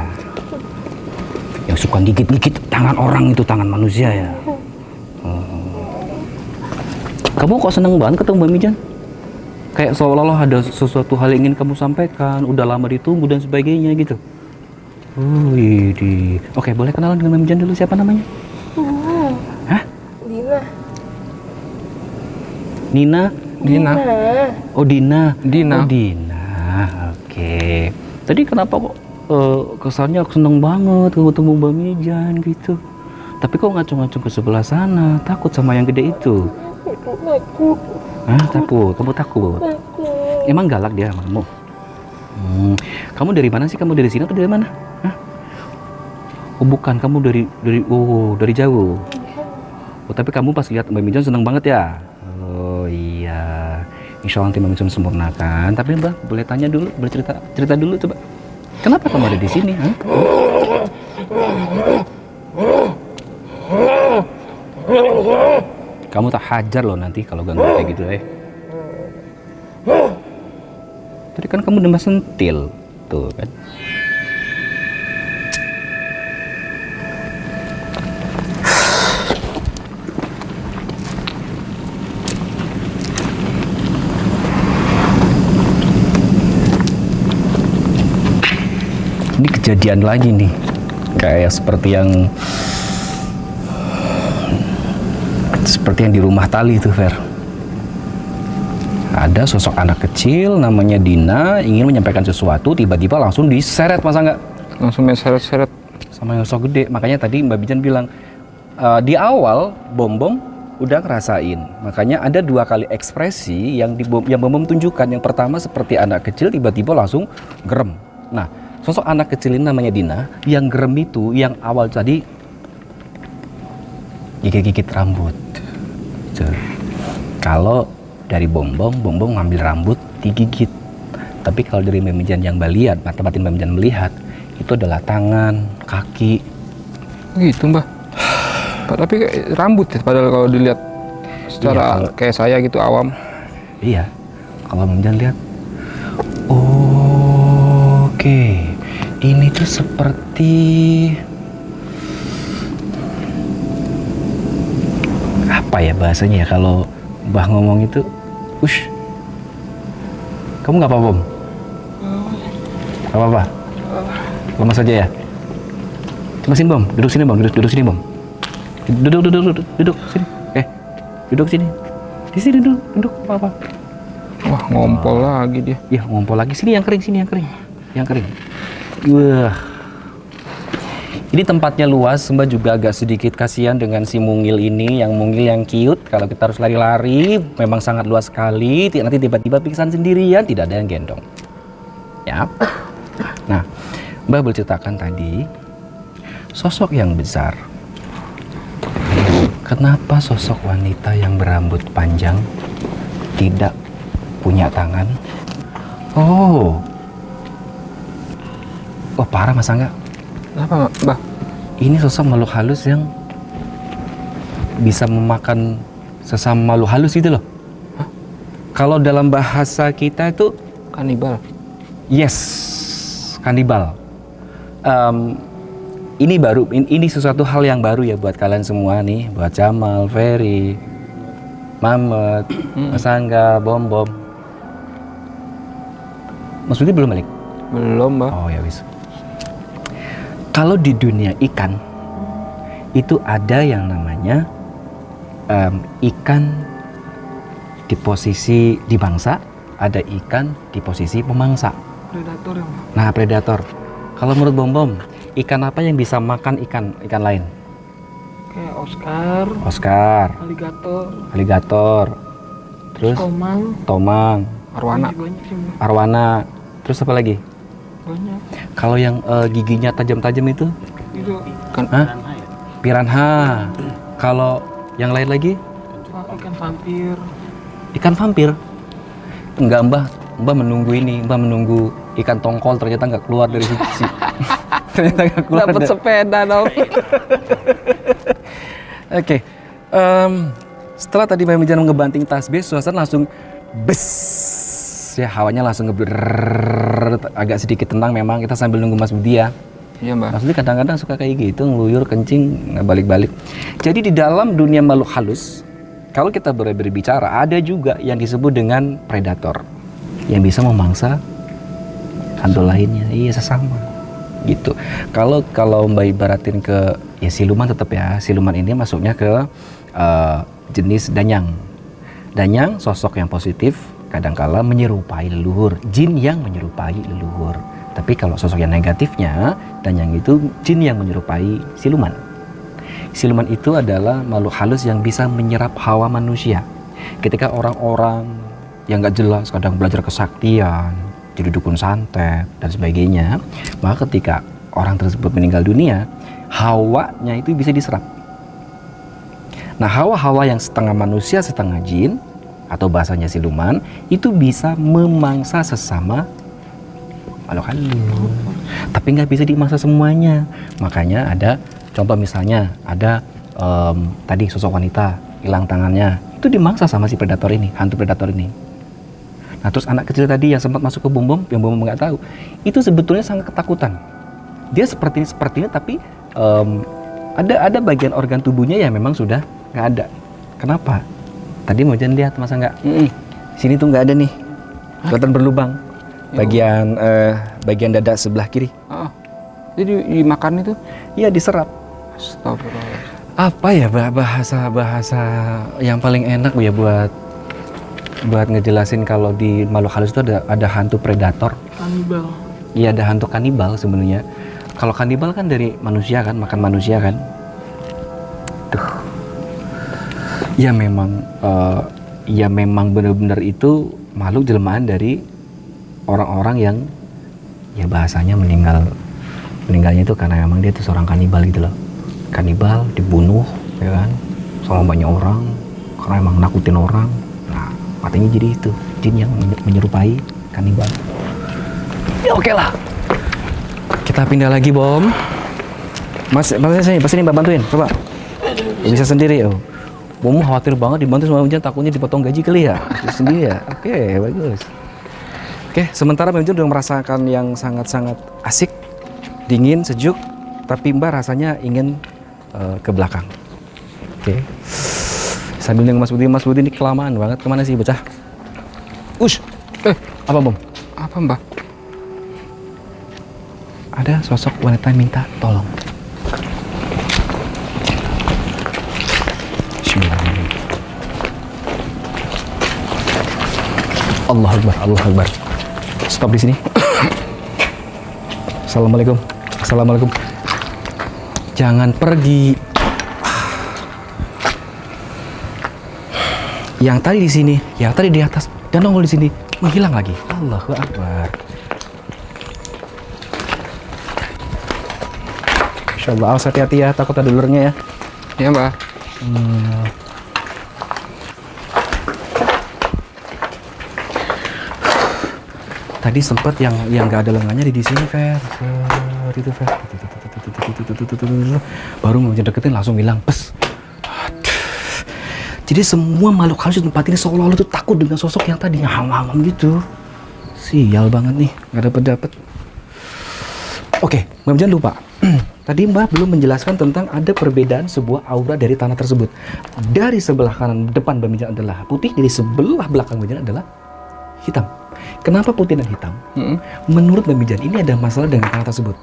yang suka gigit-gigit tangan orang itu, tangan manusia ya. Kamu kok seneng banget ketemu Mbak Mijan? Kayak seolah-olah ada sesuatu hal yang ingin kamu sampaikan, udah lama ditunggu dan sebagainya gitu. Oke, boleh kenalan dengan Mbak Mijan dulu, siapa namanya? Hah? Nina. Oh, Dina. Oke. Tadi kenapa kok kesannya aku seneng banget ketemu Mbak Mijan gitu. Tapi kok ngacung-ngacung ke sebelah sana, takut sama yang gede itu? Takut. Hah, takut? Kamu takut? Emang galak dia sama kamu? Kamu dari mana sih? Kamu dari sini atau dari mana? Hah? Oh bukan, kamu dari jauh. Oh tapi kamu pas lihat Mbak Mijan seneng banget ya? Oh iya. Insya Allah nanti Mbak bisa sempurnakan. Tapi Mbak boleh tanya dulu, boleh cerita dulu coba. Kenapa kamu ada di sini? Hah? Kamu tak hajar loh nanti kalau ganggu kayak gitu Tadi kan kamu udah sentil tuh kan. Ini kejadian lagi nih, kayak seperti yang di rumah Tali itu, Fer. Ada sosok anak kecil namanya Dina ingin menyampaikan sesuatu, tiba-tiba langsung diseret, masa nggak? Langsung main seret-seret. Sama yang sosok gede. Makanya tadi Mbak Bijan bilang di awal Bom udah ngerasain. Makanya ada 2 kali ekspresi yang Bom tunjukkan. Yang pertama seperti anak kecil tiba-tiba langsung gerem. Nah, sosok anak kecil ini namanya Dina, yang gerem itu yang awal tadi gigit-gigit rambut. Kalau dari Bom ngambil rambut digigit. Tapi kalau dari Mbak Mijan yang lihat, mata batin Mbak Mijan melihat, itu adalah tangan, kaki. Gitu Mbah. Tapi rambut ya, padahal kalau dilihat secara kayak saya gitu awam. Iya, kalau Mbak Mijan lihat, oke, ini tuh seperti apa ya bahasanya ya kalau Mbah ngomong itu, ush, kamu nggak apa-apa, Bom? Nggak apa-apa? Lemas aja ya? Coba sini, Bom, duduk sini, Bom, duduk sini, Bom. Duduk sini, duduk sini. Di sini duduk, apa-apa. Wah, ngompol lagi dia. Iya, ngompol lagi. Sini yang kering. Wah. Ini tempatnya luas, Mbak juga agak sedikit kasihan dengan si mungil ini, yang mungil yang cute. Kalau kita harus lari-lari, memang sangat luas sekali. Nanti tiba-tiba pingsan sendirian, tidak ada yang gendong. Ya. Nah, Mbak boleh ceritakan tadi, sosok yang besar. Kenapa sosok wanita yang berambut panjang tidak punya tangan? Oh, parah masa enggak? Kenapa, Mbah? Ini sosok makhluk halus yang bisa memakan sesama makhluk halus gitu loh. Hah? Kalau dalam bahasa kita itu Kanibal. yes, kanibal. Ini sesuatu hal yang baru ya buat kalian semua nih, buat Jamal, Ferry, Mamet, Mas Angga, Bom. Mas Budi belum balik? Belum, Mbah. Oh ya wis. Kalau di dunia ikan itu ada yang namanya ikan di posisi dimangsa, ada ikan di posisi pemangsa. Predator ya, Mbah. Nah, predator. Kalau menurut Bom, ikan apa yang bisa makan ikan lain? Kayak Oscar, Oscar, aligator, terus tomang, arwana. arwana, terus apa lagi? Banyak. Kalau yang giginya tajam-tajam itu? Itu kan Piranha. Kalau yang lain lagi? ikan vampir. Ikan vampir? Enggak, Mbah menunggu ini. Mbah menunggu ikan tongkol, ternyata nggak keluar dari sisi. Ternyata nggak keluar. Dapat sepeda dong. Oke. Setelah tadi Mbak Mijan ngebanting tasbih, suasana langsung bes. Ya, hawanya langsung agak sedikit tenang memang. Kita sambil nunggu Mas Budi ya. Iya, Mbak. Mas Budi kadang-kadang suka kayak gitu, ngeluyur, kencing, nggak balik-balik. Jadi di dalam dunia makhluk halus, kalau kita berbicara, ada juga yang disebut dengan predator, yang bisa memangsa hantu lainnya. Iya, sesama gitu. Kalau Mbak ibaratin ke ya siluman, tetap ya siluman ini masuknya ke jenis danyang. Danyang sosok yang positif, kadangkala menyerupai leluhur, jin yang menyerupai leluhur. Tapi kalau sosok yang negatifnya, danyang itu jin yang menyerupai siluman. Siluman itu adalah makhluk halus yang bisa menyerap hawa manusia. Ketika orang-orang yang nggak jelas kadang belajar kesaktian, jadi dukun santet dan sebagainya, maka ketika orang tersebut meninggal dunia, hawanya itu bisa diserap. Nah, hawa-hawa yang setengah manusia setengah jin atau bahasanya siluman itu bisa memangsa sesama makhluk halus. Tapi nggak bisa dimangsa semuanya. Makanya ada contoh misalnya ada tadi sosok wanita hilang tangannya, itu dimangsa sama si predator ini, hantu predator ini. Nah terus anak kecil tadi yang sempat masuk ke bom yang bom nggak tahu, itu sebetulnya sangat ketakutan. Dia seperti ini tapi ada bagian organ tubuhnya yang memang sudah nggak ada. Kenapa? Tadi mau jangan lihat masa nggak? Sini tuh nggak ada nih, kelihatan berlubang. Bagian dada sebelah kiri. Jadi dimakan itu? Iya diserap. Astagfirullah. Apa ya bahasa yang paling enak ya buat ngejelasin kalau di makhluk halus itu ada hantu predator. Kanibal. Iya ada hantu kanibal sebenarnya. Kalau kanibal kan dari manusia kan, makan manusia kan. Tuh. Ya memang benar-benar itu makhluk jelmaan dari orang-orang yang ya bahasanya meninggalnya itu karena memang dia itu seorang kanibal gitu loh. Kanibal dibunuh ya kan sama banyak orang karena emang nakutin orang. Nah matinya jadi itu jin yang menyerupai kanibal. Ya oke lah, kita pindah lagi Bom. Mas saya pasti nih Mbak bantuin coba. Bisa sendiri oh. Bom khawatir banget dibantu sama Mbak takutnya dipotong gaji kali ya. Sendiri ya. Oke bagus. Oke sementara Mbak udah merasakan yang sangat-sangat asik, dingin, sejuk, tapi Mbak rasanya ingin ke belakang. Oke. Sambil dengan Mas Budi ini kelamaan banget. Kemana sih bocah? Ush. Apa Bom? Apa Mbah? Ada sosok wanita minta tolong. Bismillahirrahmanirrahim. Allahu Akbar, Allahu Akbar. Stop di sini. Assalamualaikum. Assalamualaikum. Jangan pergi. Yang tadi di sini, yang tadi di atas, dan nongol di sini, menghilang lagi. Allahu Akbar. Insya Allah, awas hati-hati ya, takut ada ularnya ya. Ya Mbah. Tadi sempat yang nggak ada lengannya di sini, Fer. Itu Fer. Baru mau deketin langsung bilang, pes. Jadi semua makhluk halus di tempat ini seolah-olah tuh takut dengan sosok yang tadi ngam-ngam gitu. Sial banget nih, nggak dapet. Oke, Mbak jangan lupa. Tadi Mbak belum menjelaskan tentang ada perbedaan sebuah aura dari tanah tersebut. Dari sebelah kanan depan Mbak Mijan adalah putih, dari sebelah belakang Mbak Mijan adalah hitam. Kenapa putih dan hitam? Menurut Mbak Mijan ini ada masalah dengan tanah tersebut.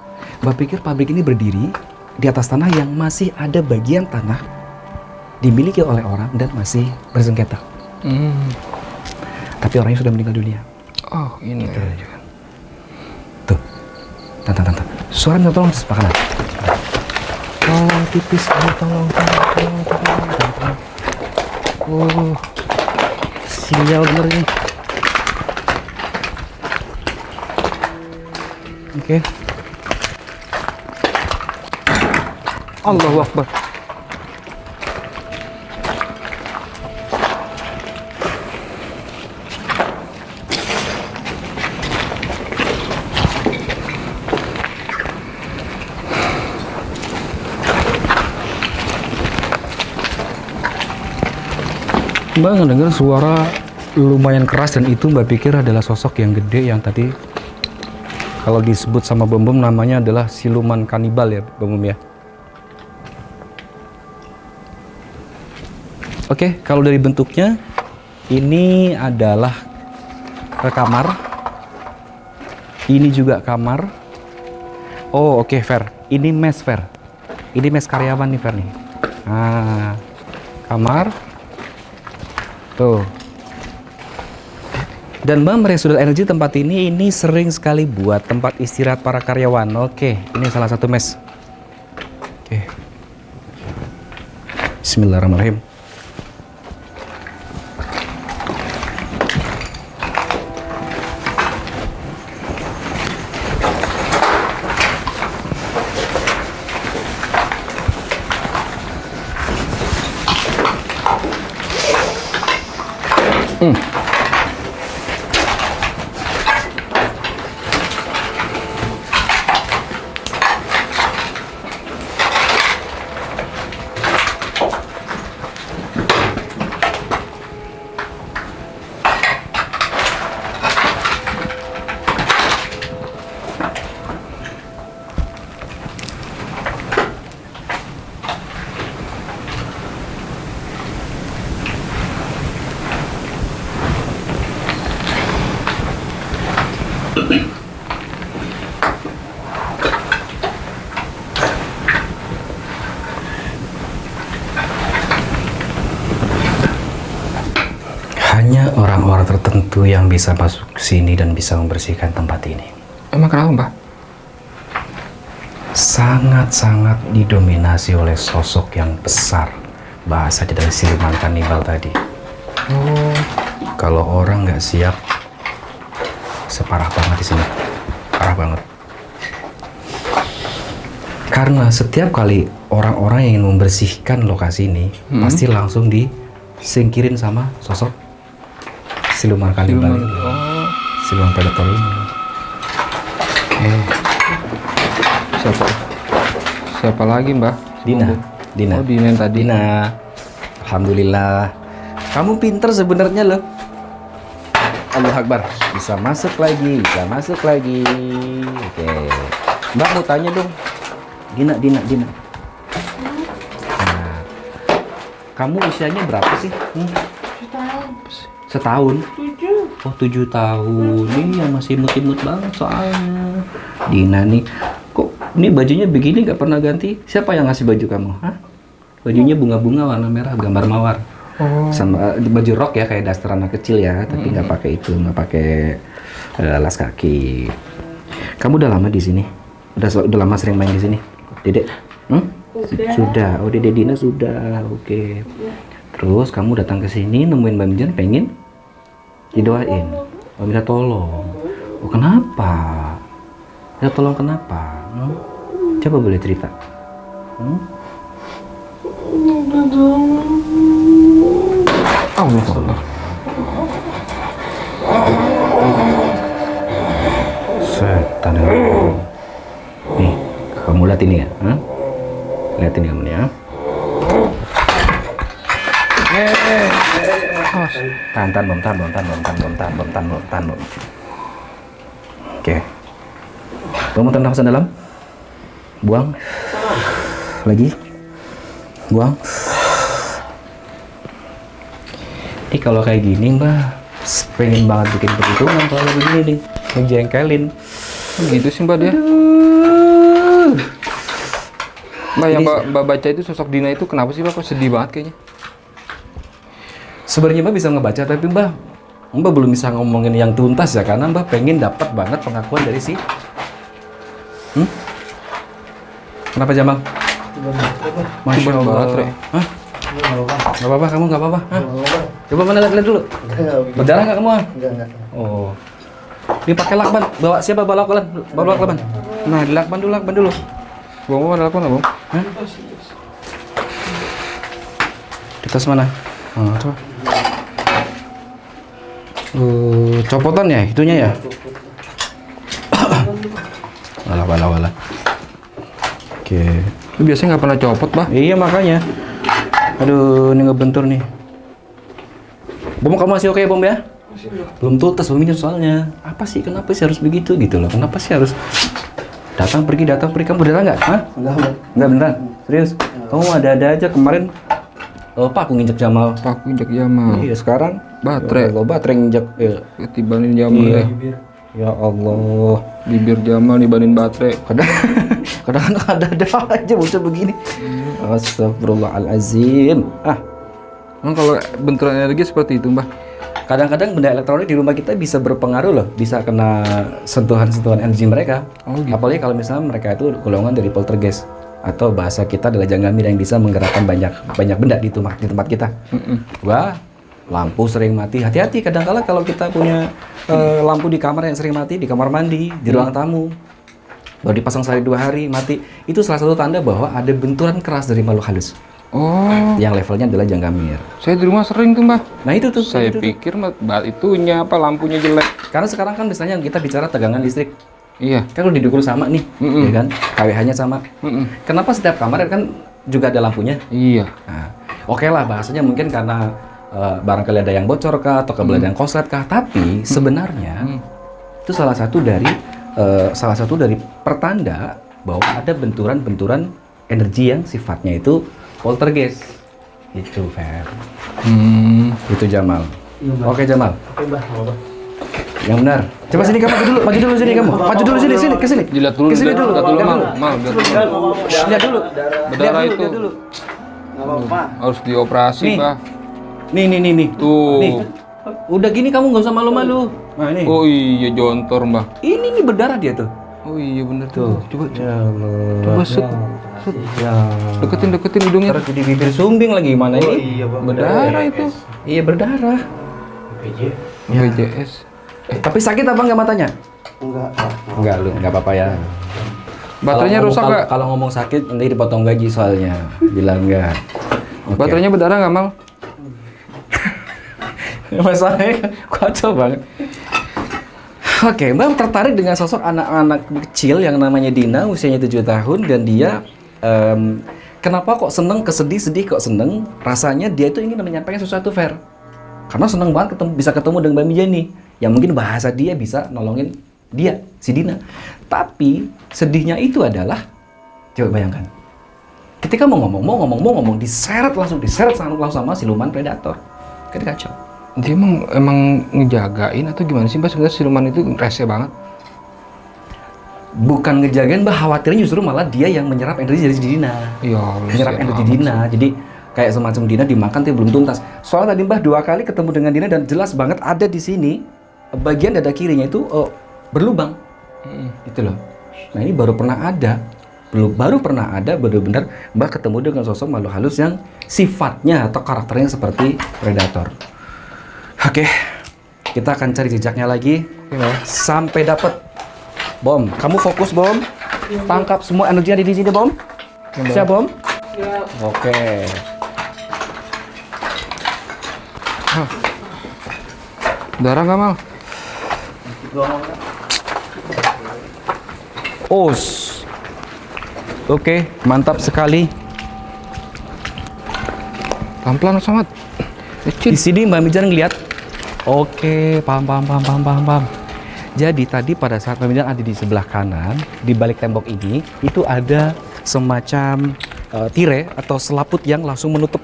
Mbak pikir pabrik ini berdiri di atas tanah yang masih ada bagian tanah dimiliki oleh orang dan masih bersengketa. Tapi orangnya sudah meninggal dunia. Oh ini Gitu. Tuh, tante. Suara minta tolong di sebelah kanan. Tolong tipis, tolong. Oh, sial bener nih. Oke. Allahu Akbar. Mbak ngedenger suara lumayan keras dan itu Mbak pikir adalah sosok yang gede yang tadi kalau disebut sama Bom namanya adalah siluman kanibal ya Bom ya. Oke, kalau dari bentuknya ini adalah kamar. Ini juga kamar. Oh oke, Fer. Ini mes Fer. Ini mes karyawan nih Fer nih. Nah, kamar. Tuh. Dan Mbak meresudut energi tempat ini sering sekali buat tempat istirahat para karyawan. Oke, ini salah satu mes. Oke. Bismillahirrahmanirrahim. Hanya orang-orang tertentu yang bisa masuk ke sini dan bisa membersihkan tempat ini. Emang kenapa, Mbah? Sangat-sangat didominasi oleh sosok yang besar. Bahasa dari siluman kanibal tadi. Kalau orang nggak siap, separah banget di sini. Parah banget. Karena setiap kali orang-orang yang ingin membersihkan lokasi ini, pasti langsung disingkirin sama sosok siluman kanibal ini. Siluman predator ini. Siapa lagi, Mbah? Dina. Oh, Dina yang tadi. Dina. Alhamdulillah. Kamu pinter sebenarnya loh. Allah Akbar. Bisa masuk lagi, bisa masuk lagi. Oke. Mbak mau tanya dong. Dina. Nah, kamu usianya berapa sih? Setahun. 7. Oh, 7 tahun. Iya, masih imut-imut banget soalnya. Dina nih. Kok ini bajunya begini nggak pernah ganti? Siapa yang ngasih baju kamu? Hah? Bajunya bunga-bunga warna merah, gambar mawar. Sama baju rok ya, kayak daster anak kecil ya, tapi nggak pakai itu, nggak pakai alas kaki. Kamu udah lama di sini? Udah lama sering main di sini, Dedek? Sudah. Oh, Dedek Dina sudah. Oke. Terus kamu datang ke sini nemuin Mbak Mijan, pengen didoain, minta tolong. Oh, kenapa? Minta tolong kenapa? Coba boleh cerita. Allah. Setan yang nih, kamu lihat ini ya, lihatin kamu nih ya. Tahan, Bom. Oke. Kamu tarik nafas dalam. Buang. Lagi. Buang. Ini kalau kayak gini, Mbak, pengen banget bikin perhitungan kalau begini nih, ngejengkelin. Gitu sih, Mbak, dia. Mbak, yang Mbak baca itu sosok Dina itu kenapa sih, Mbak? Kok sedih banget kayaknya? Sebenarnya Mbak bisa ngebaca, tapi Mbak belum bisa ngomongin yang tuntas ya, karena Mbak pengen dapat banget pengakuan dari si. Kenapa Jamal? Masya Allah. Hah? Gak apa-apa, kamu gak apa-apa? Coba mana lihat dulu. Berdarah nggak kamu? Enggak. Oh. Ini pakai lakban. Bawa siapa bawa lakban? Bawa lakban. Nah, di lakban dulu. Bang, ada lakban nggak, Bang? Hah? Di tas mana? Coba. Copotan ya, itunya ya? Walah. Oke. Lu biasanya nggak pernah copot, Bah? Iya makanya. Aduh, ini ngebentur nih. Bom, kamu masih oke, Bom ya? Belum tuntas bomnya soalnya. Apa sih? Kenapa sih harus begitu gitu loh? Kenapa sih harus datang pergi? Kamu beneran nggak? Hah? Enggak beneran. Serius? Kamu ada-ada aja kemarin. Pak, aku nginjek Jamal. Iya, sekarang Baterai. Ya Allah, baterai nginjek. Ya. Ketibanin Jamal Iya. ya. Ya Allah. Bibir Jamal dibanin baterai. Kadang-kadang ada aja bocah begini. Astagfirullahalazim. Emang kalau benturan energi seperti itu, Mbah? Kadang-kadang benda elektronik di rumah kita bisa berpengaruh loh, bisa kena sentuhan-sentuhan energi mereka. Oh, gitu. Apalagi kalau misalnya mereka itu golongan dari poltergeist, atau bahasa kita adalah janggamir yang bisa menggerakkan banyak benda di tempat kita. Wah, lampu sering mati. Hati-hati, kadang-kala kalau kita punya lampu di kamar yang sering mati, di kamar mandi, di ruang tamu, baru dipasang sehari 2 hari mati, itu salah satu tanda bahwa ada benturan keras dari makhluk halus. Oh, Yang levelnya adalah Janggamir. saya di rumah sering tuh mbah. Nah itu tuh. Saya itu tuh. pikir itunya apa lampunya jelek. Karena sekarang kan misalnya kita bicara tegangan listrik. Iya. Kan udah diukur sama nih, Mm-mm. ya kan? KWH-nya sama. Mm-mm. Kenapa setiap kamar kan juga ada lampunya? Iya. Nah, oke lah bahasanya mungkin karena barangkali ada yang bocor kah atau kabel ada yang koslet kah, tapi sebenarnya itu salah satu dari pertanda bahwa ada benturan-benturan energi yang sifatnya itu poltergeist. Itu Fer. Itu Jamal. Oke Jamal. Oke mbah, mau apa? Yang benar. Coba sini kamu maju dulu sini kamu. Maju dulu sini ke sini. Dilihat dulu, Ke sini dulu. lihat dulu, Lihat Mal. dulu. Mal, lihat dulu. Lihat dulu. Berdarah Lihat itu. dulu. Nggak apa-apa. Harus dioperasi, Nih. Mbah. Nih. Tuh. Nih. Udah gini kamu nggak usah malu-malu. Nah ini. Oh iya, jontor, Mbah. Ini nih berdarah dia tuh. Oh iya bener tuh. Coba Ya Allah. coba set. Ya. Deketin hidungnya. Terus di bibir sumbing lagi gimana ini? Iya bang. Berdarah itu. Iya berdarah. PJ. BPJS. Tapi sakit apa nggak matanya? Enggak. Enggak lu, nggak apa-apa ya. Baterainya rusak nggak? Kalau ngomong sakit nanti dipotong gaji soalnya. Bilang enggak. Oke. Baterainya berdarah nggak, Mal? Masalahnya kacau banget. Oke, Mbak tertarik dengan sosok anak-anak kecil yang namanya Dina, usianya 7 tahun, dan dia kenapa kok seneng, kesedih kok seneng? Rasanya dia itu ingin menyampaikan sesuatu fair. Karena seneng banget bisa ketemu dengan Mbak Mijani, yang mungkin bahasa dia bisa nolongin dia, si Dina. Tapi sedihnya itu adalah, coba bayangkan, ketika mau ngomong, diseret langsung sama siluman predator. Kan kacau. Dia emang ngejagain atau gimana sih, Mbak? Sebenarnya siluman itu rese banget. Bukan ngejagain, Mbak, khawatirnya justru malah dia yang menyerap energi dari si Dina. Iya, Menyerap energi Dina. Jadi kayak semacam Dina dimakan tapi belum tuntas. Soalnya tadi Mbah 2 kali ketemu dengan Dina dan jelas banget ada di sini bagian dada kirinya itu berlubang. Gitu loh. Nah, ini baru pernah ada. Baru pernah ada benar-benar Mbah ketemu dengan sosok makhluk halus yang sifatnya atau karakternya seperti predator. Oke. Kita akan cari jejaknya lagi sampai dapat. Bom, kamu fokus Bom. Tangkap semua energi yang ada di sini Bom. Siap Bom? Siap. Oke. Darah nggak, Mal? Os. Oke, mantap sekali. Pelan-pelan Samad. Di sini Mbak Mijan ngeliat. Oke, paham. Jadi tadi pada saat Mbak Mijan ada di sebelah kanan, di balik tembok ini, itu ada semacam tirai atau selaput yang langsung menutup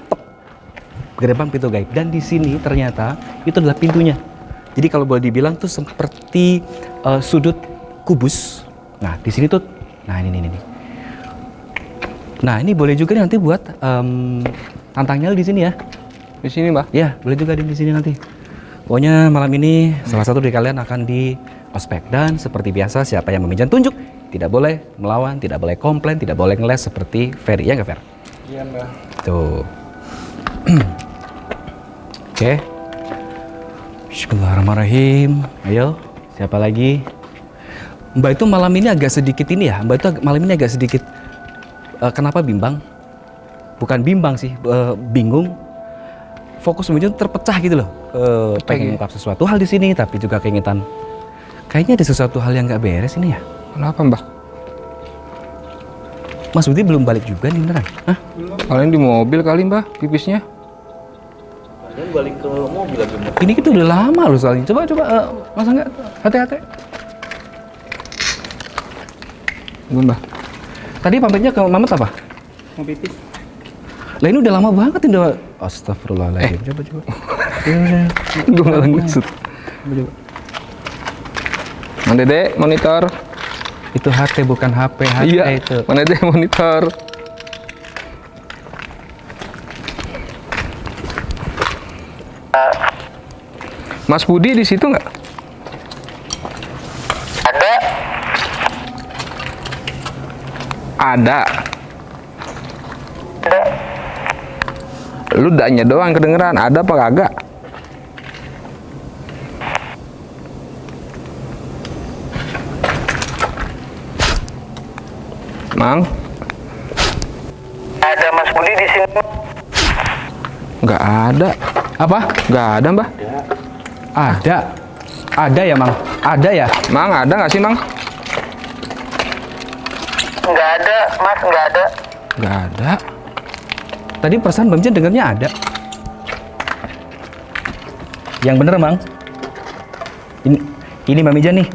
gerbang pintu gaib. Dan di sini ternyata itu adalah pintunya. Jadi kalau boleh dibilang tuh seperti sudut kubus. Nah di sini tuh, nah ini. Nah ini boleh juga nanti buat tantang nyali di sini ya. Di sini, Mbak. Ya, boleh juga di sini nanti. Pokoknya malam ini salah satu dari kalian akan di ospek, dan seperti biasa siapa yang meminjam tunjuk tidak boleh melawan, tidak boleh komplain, tidak boleh ngeles seperti Ferry, ya nggak Fer? Iya mbah. Tuh. Oke. Bismillahirrahmanirrahim. Ayo, siapa lagi? Mbak itu malam ini agak sedikit ini ya. Mbak itu malam ini agak sedikit kenapa bimbang? Bukan bimbang sih, bingung. Fokus menuju terpecah gitu loh. Pengen mengungkap sesuatu hal di sini, tapi juga keingetan. Kayaknya ada sesuatu hal yang nggak beres ini ya. Kenapa, Mbak? Mas Budi belum balik juga nih beneran? Hah? Kalian di mobil kali, Mbak, pipisnya? Kalian balik ke mobil lagi Mbak. Ini kita udah lama loh soalnya. Coba, masa nggak? Hati-hati. Gue, Mbak. Tadi pamitnya ke Mamet apa? Mau pipis? Lah ini udah lama banget ini udah. Astagfirullahaladzim. Coba. Gue malah ngusut. Coba. Mana Dede, monitor? Itu HT bukan HP, Iya, itu. mana Dede, monitor? Mas Budi di situ nggak? Ada. Lu danya doang kedengeran, ada apa kagak? Mang? Ada Mas Budi di sini. Nggak ada. Apa? Nggak ada, Mbah. Ada. Ada ya, Mang? Ada ya? Mang, ada nggak sih, Mang? Nggak ada, Mas, nggak ada. Nggak ada. Tadi perasaan Bang Jan dengarnya ada. Yang bener, Mang. Ini Mbak Mijan nih.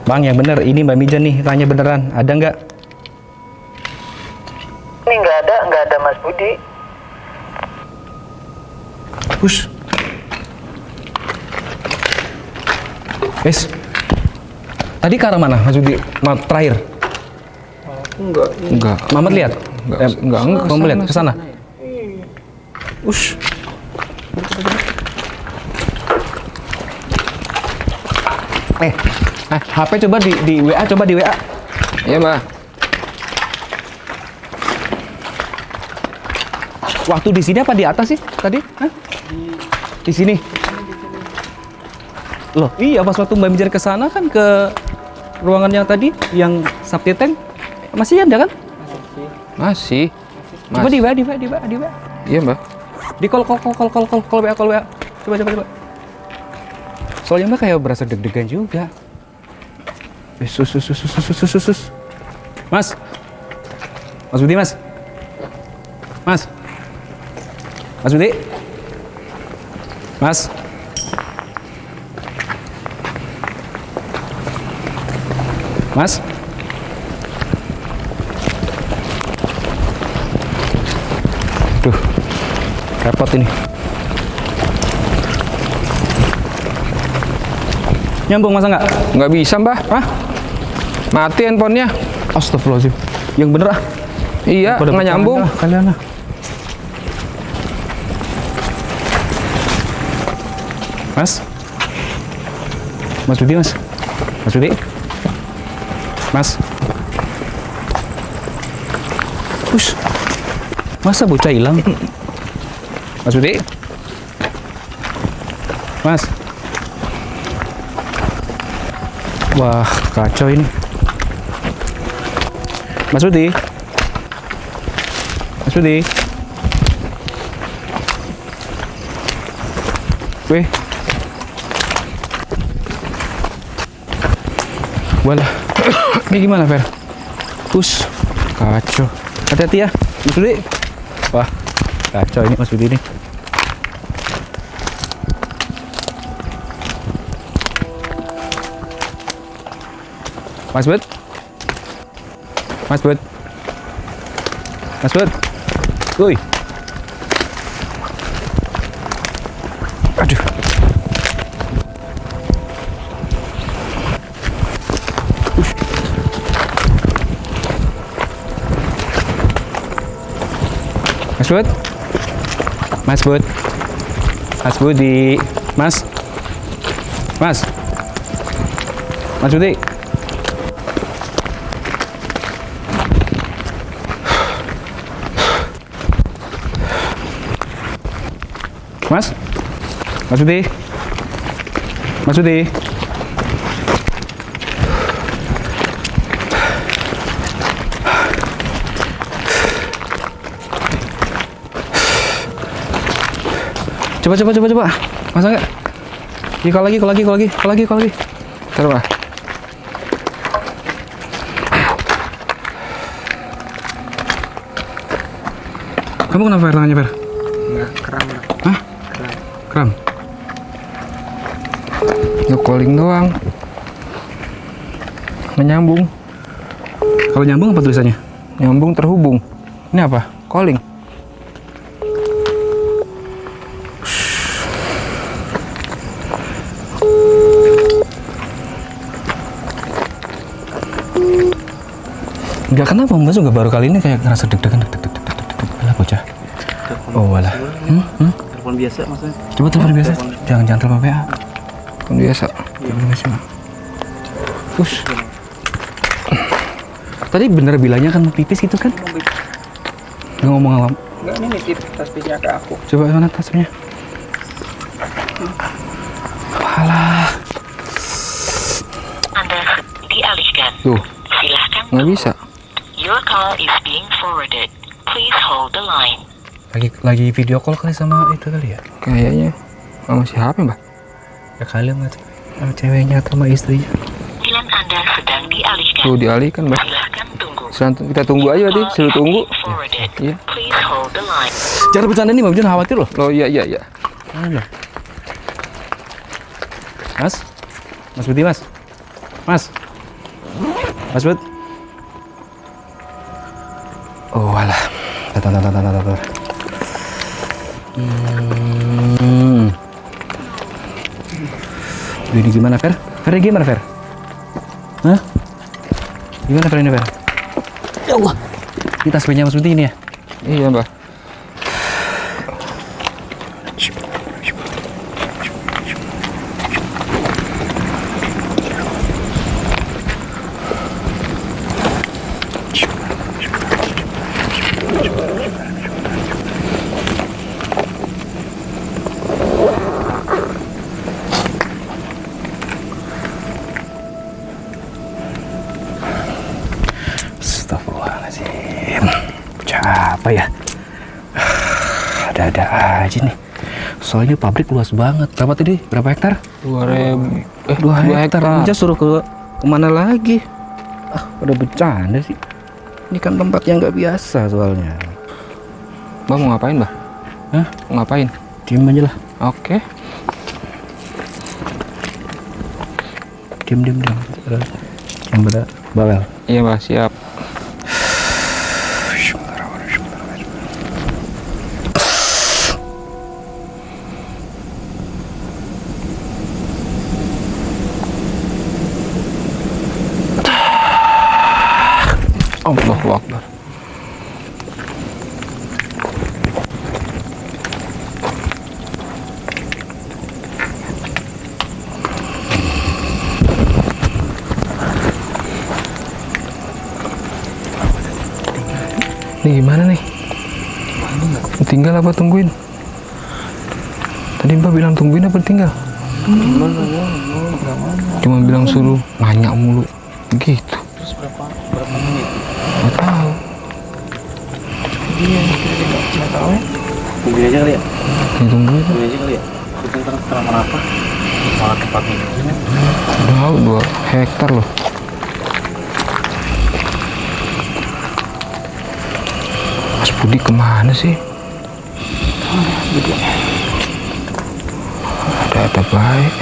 Bang, yang bener, ini Mbak Mijan nih, tanya beneran, ada nggak? Ini nggak ada Mas Budi. Push. Tadi ke arah mana, Mas Budi? Terakhir? Enggak. Mamat lihat? Enggak. Kamu lihat ke sana? Ush. HP coba di WA, coba di WA. Iya, Mbah. Waktu di sini apa di atas sih tadi? Hah? Di sini. Loh, iya pas waktu Mbak Mijan ke sana kan ke ruangan yang tadi yang Sakti Tank masih ada kan? Masih. Coba di WA. Iya, Mbah. Di call WA. Coba. Soalnya Mbak kayak berasa deg-degan juga. Sus. Mas Budi, Mas Budi. Mas. Duh, repot ini. Nyambung masa nggak? Nggak bisa, Mbah. Hah? Mati handphonenya. Astagfirullahaladzim. Yang bener ah. Iya, nggak nyambung. Kalian ah. Mas Budi, Mas Budi. Ush. Masa bocah hilang? Mas Budi. Mas. Wah, kacau ini. Mas Budi. Weh. Walah. Ini gimana, Fer? Push. Kacau. Hati-hati ya, Mas Budi. Wah, kacau ini Mas Budi ini. Mas Bud. Woi. Aduh. Mas Budi. Mas Budi. Mas Budi. Coba. Masa enggak? Kau lagi. Ntar, Mbah. Kamu kenapa Fer tangannya, Fer? Enggak, kram. Hah? Kram? Nge-calling doang. Nggak nyambung. Kalau nyambung apa tulisannya? Nyambung terhubung. Ini apa? Calling. Enggak, kenapa Mbak juga baru kali ini kayak ngerasa deg-degan. Alah bocah. Oh walah. Telepon biasa maksudnya. Coba telepon biasa. Jangan telepon WA. Kan biasa. Telepon biasa. Push. Tadi bener bilangnya kan mau pipis gitu kan? Nggak ngomong alam. Enggak, ini nitip tasbihnya ke aku. Coba mana tasnya? Walah. Anda dialihkan. Tuh. Silahkan Nggak bisa. Your call is being forwarded. Please hold the line. Lagi video call kali sama itu kali ya? Kayaknya sama siapa mbak? Ya kali sama ceweknya atau sama istrinya. Panggilan Anda sedang dialihkan. Tuh dialihkan mbak. Silahkan tunggu. Kita tunggu aja berarti, suruh tunggu. Forwarded. Iya. Please hold the line. Jangan bercanda nih, Mbak Bujun khawatir loh. Oh iya. Mana? Mas Budi mas. Mas Bud. Oh alah. Tar. Ini gimana Fer? Fer gimana Fer? Hah? Gimana Fer ini Fer? Ya Allah. Ini tas punya Mas Budi ini ya? Iya mbak. Astagfirullahaladzim. Apa ya? Ada-ada aja nih. Soalnya pabrik luas banget. Berapa tadi? Berapa hektar? 2 2 hektar. Aja suruh kemana lagi? Udah bercanda sih. Ini kan tempat yang nggak biasa soalnya. Mbak mau ngapain mbak? Hah? Mau ngapain? Diem aja lah. Oke. Diem. Yang bawel. Iya mbak, siap. Allahu Akbar. Ini gimana nih? Tinggal apa tungguin? Tadi mbak bilang tungguin apa tinggal? Cuma bilang suruh nanya mulu gitu. Terus berapa menit? Nggak tahu. Iya, nggak tahu ya. Tungguin aja kali ya. Tungguin. Tungguin aja kali ya. Kita ntar keterangan apa? Malah tempatnya. Udah 2 hektar loh. Mas Budi kemana sih? Ada baik.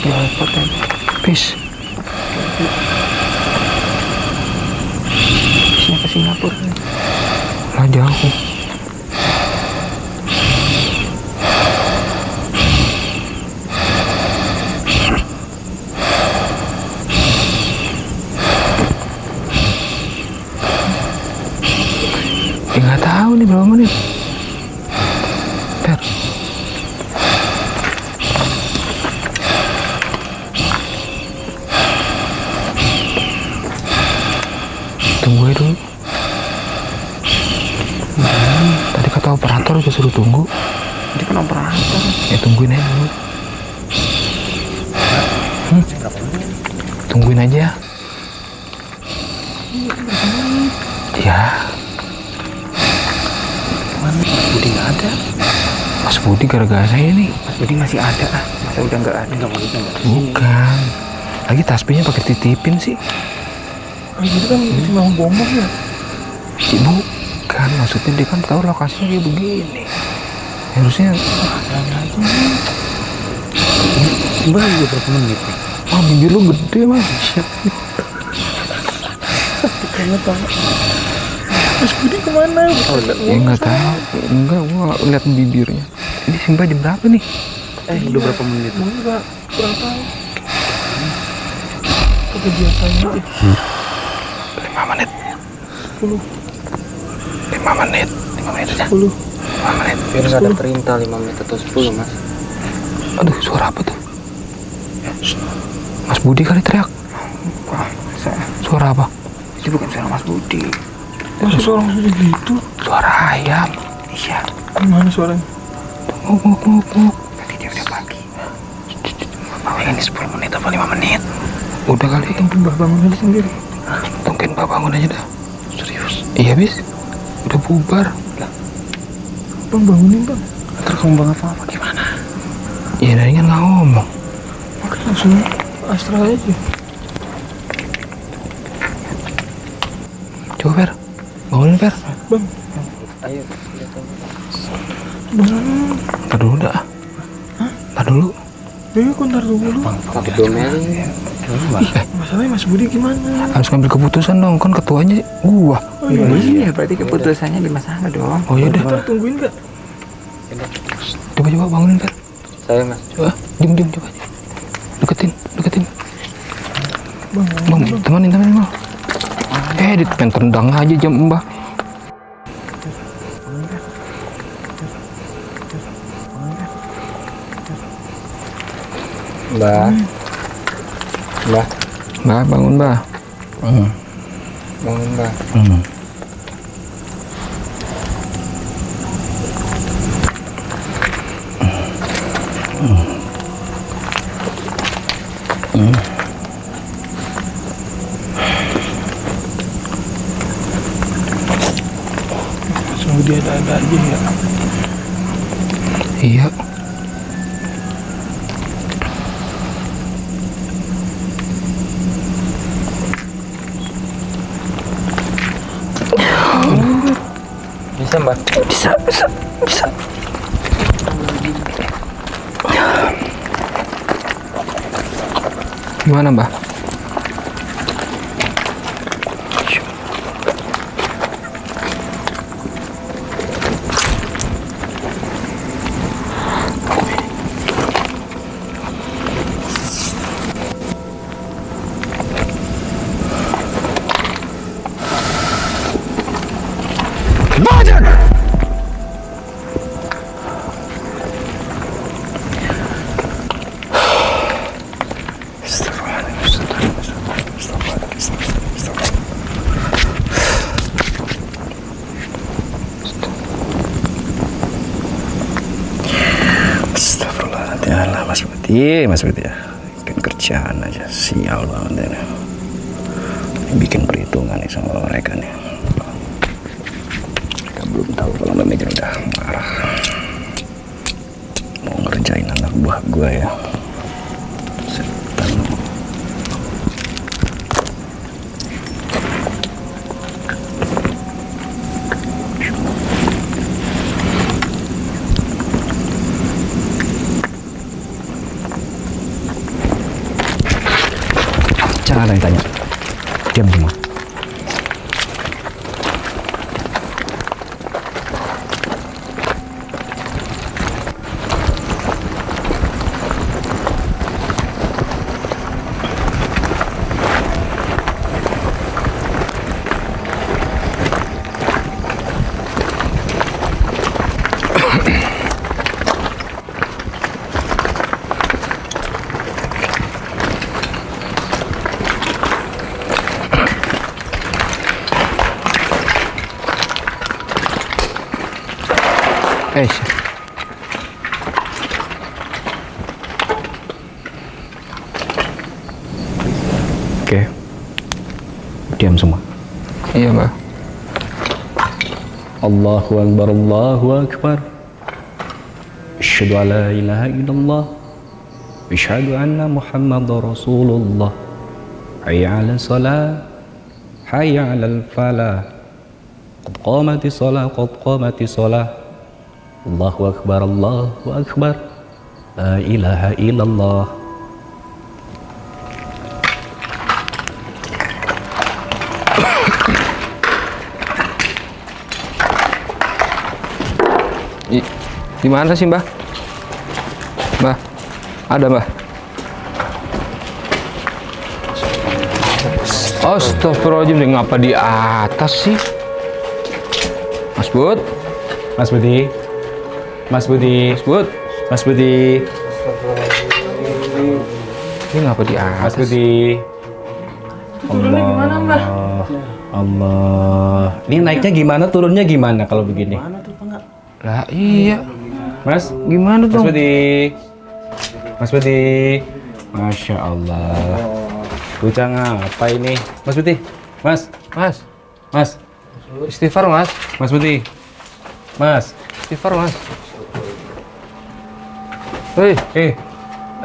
Ya, repotnya. Peace. Bisnya ke Singapura. Lah jauh. Nggak tahu nih berapa menit. Ter. Tunggu aja dulu. Tadi kata operator juga suruh tunggu. Dia kan operator. Ya tungguin aja dulu. Tungguin aja. Ya. Mana Mas Budi nggak ada? Mas Budi gara-gara saya nih. Mas Budi masih ada ah. Masa udah nggak ada? Nggak maksudnya nggak. Bukan. Lagi tasbihnya pakai titipin sih. Oh gitu kan itu mau bombong ya? Bukan, maksudnya dia kan tahu lokasinya kayak begini. Harusnya Mbak juga berapa menit nih? bibir lu gede mas. Kayaknya tahu. Mas Budi kemana? Ya nggak tahu. Enggak, gua lihat bibirnya. Ini Simba jam berapa nih? Udah berapa menit? Enggak, berapa? Udah biasanya aja. 5 menit. 10. 5 menit. 5 menit aja. 10. 5 menit. Biar nggak ada perintah 5 menit atau 10 mas. Aduh, suara apa tuh? Mas Budi kali teriak. Wah, Suara apa? itu bukan suara Mas Budi. Masa suara Mas Budi gitu? Suara ayam. Iya. Gimana suaranya? Nguk. Tadi dia udah pagi. Ini 10 menit apa 5 menit? Udah kali. Tungguin Mbah bangun aja sendiri. Tungguin Mbah bangun aja dah. Serius? Iya bis. Udah bubar. Bang bangunin bang. Ntar kamu bang apa gimana? Iya dari kan nggak ngomong. Makanya langsung astral aja. Coba Fer. Bangunin Fer. Bang. Ayo. Bang. Ntar dulu dah. Ntar dulu. Kok ntar dulu. Masalahnya Mas Budi gimana? Harus ngambil keputusan dong. Kan ketuanya gua. Iya. berarti keputusannya di masalah dong. Oh iya dah. Ntar tungguin gak? Coba bangunin Fer. Saya Mas. Coba. Diem coba. Deketin. Bang, temanin Bang. Pengen tendang aja jam Mbah. Mbah, bangun Mbah. Bangun Mbah. Sungguh dia ada aja ya. Iya. Bisa Mbak? Bisa. Gimana Mbah? Astagfirullahaladzim, Mas Budi ya. Bikin kerjaan aja, sial banget ini. Bikin perhitungan nih sama mereka nih. Mereka belum tahu kalau manajer udah marah. Mau ngerjain anak buah gue ya. Setan. Jangan ada yang tanya. Diam semua. Oke. Diam semua. Iya Mbah. Allahu Akbar, Allahu Akbar. Asyhadu an la ilaha illallah. Asyhadu anna Muhammadar Rasulullah. Hayya 'alas shalah. Hayya 'alal falah. Qad qamatis shalah, qad qamatis shalah. Allahu Akbar, Allahu Akbar. La ilaha illallah. Di mana sih Mbah? Mbah, ada Mbah? Astagfirullahaladzim, ngapa di atas sih? Mas Bud? Mas Budi. Mas Budi. Mas Bud? Mas Budi. Ini ngapa di atas? Mas Budi. Turunnya gimana Mbah? Allah. Ini naiknya gimana, turunnya gimana kalau begini? Lah iya. Mas, Gimana Mas dong? Budi. Mas Budi. Masya Allah. Bocah ngapa ini? Mas Putih, Mas, Istighfar mas. Mas Putih, Mas, Istighfar mas. Hei,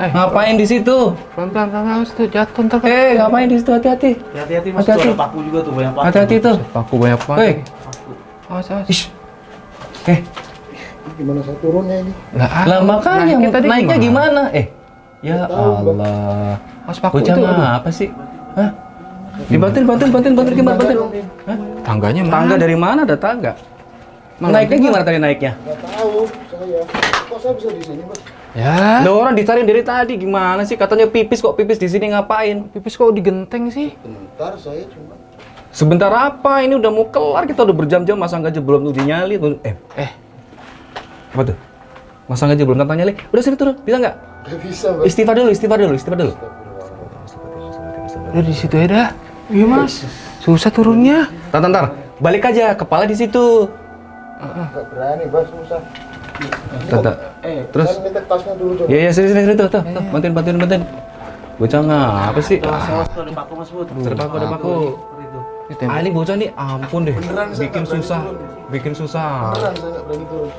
ngapain di situ? pelan-pelan mas tuh jatuh ntar. Ngapain di situ? Hati-hati. Hati-hati mas, Hati-hati. tuh ada paku juga tuh, banyak paku. Hati-hati tuh. Paku banyak banget. Hei, Awas. Gimana saya turunnya ini? lah makanya naiknya tadi naiknya gimana? Ya tahu, Bang. Allah. Mas paku Bocah itu aduh. apa sih? Hah? Dibantuin gimana? Hah? Tangganya mana? Tangga dari mana? Ada tangga. Naiknya gimana tadi naiknya? Nggak tahu saya. Kok saya bisa di sini, Mas? Ya. Lah orang dicariin dari tadi gimana sih? Katanya pipis kok pipis di sini ngapain? Pipis kok digenteng sih? Bentar saya cuma. Sebentar apa? Ini udah mau kelar, kita udah berjam-jam masang aja belum uji nyali. Apa tuh? Masang aja belum tanpa nyali. Udah sini turun, bisa nggak? Nggak bisa, Mas. Istighfar dulu. Udah di situ ya dah. Iya mas. Susah turunnya. Ntar. Balik aja, kepala di situ. Nggak berani, Mas, susah. Tata. Terus? Saya minta tasnya dulu coba. Iya, sini tuh. Bantuin. Bocah ngapa sih? Awas tuh ada paku mas Bud. Ada paku. Itu. Ini bocah nih ampun deh. Bikin susah. Beneran saya nggak berani turun.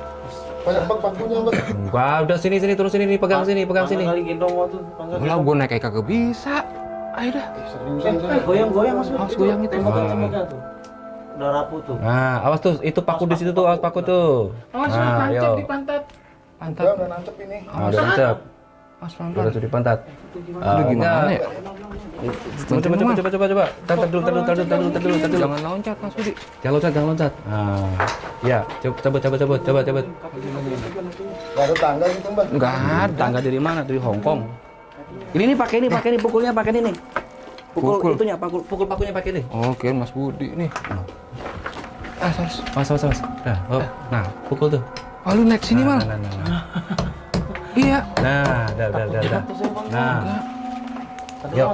Banyak pakunya, Mas. Enggak, udah sini turun sini nih, pegang sini. Kali gendong waktu. Kalau gue naik kayak kagak bisa. Ayo dah. Seriusan saya. Goyang mas Bud. Harus goyang itu. Tembak tuh. Udah rapuh tuh. Nah, awas tuh, itu paku di situ tuh, awas paku tuh. Nah, ayo. pantat. Udah nancep ini. Nah, udah nancep. Mas Udah pelan-pelan. tuh di pantat. Udah gimana ya? Coba. Tar dulu. Jangan loncat mas Budi. Jangan loncat. Nah, ya, coba. Nggak ada tangga gitu, Mas. Enggak ada. Tangga dari mana? Dari Hong Kong. Ini pakai ini, pukulnya pakai ini nih. Pukul. Pukul pakunya pakai ini. Oke mas Budi nih. Mas. Mas. Nah, pukul tuh. Oh lu naik sini mal. Nah. Iya. Nah, dah. Nah, yuk.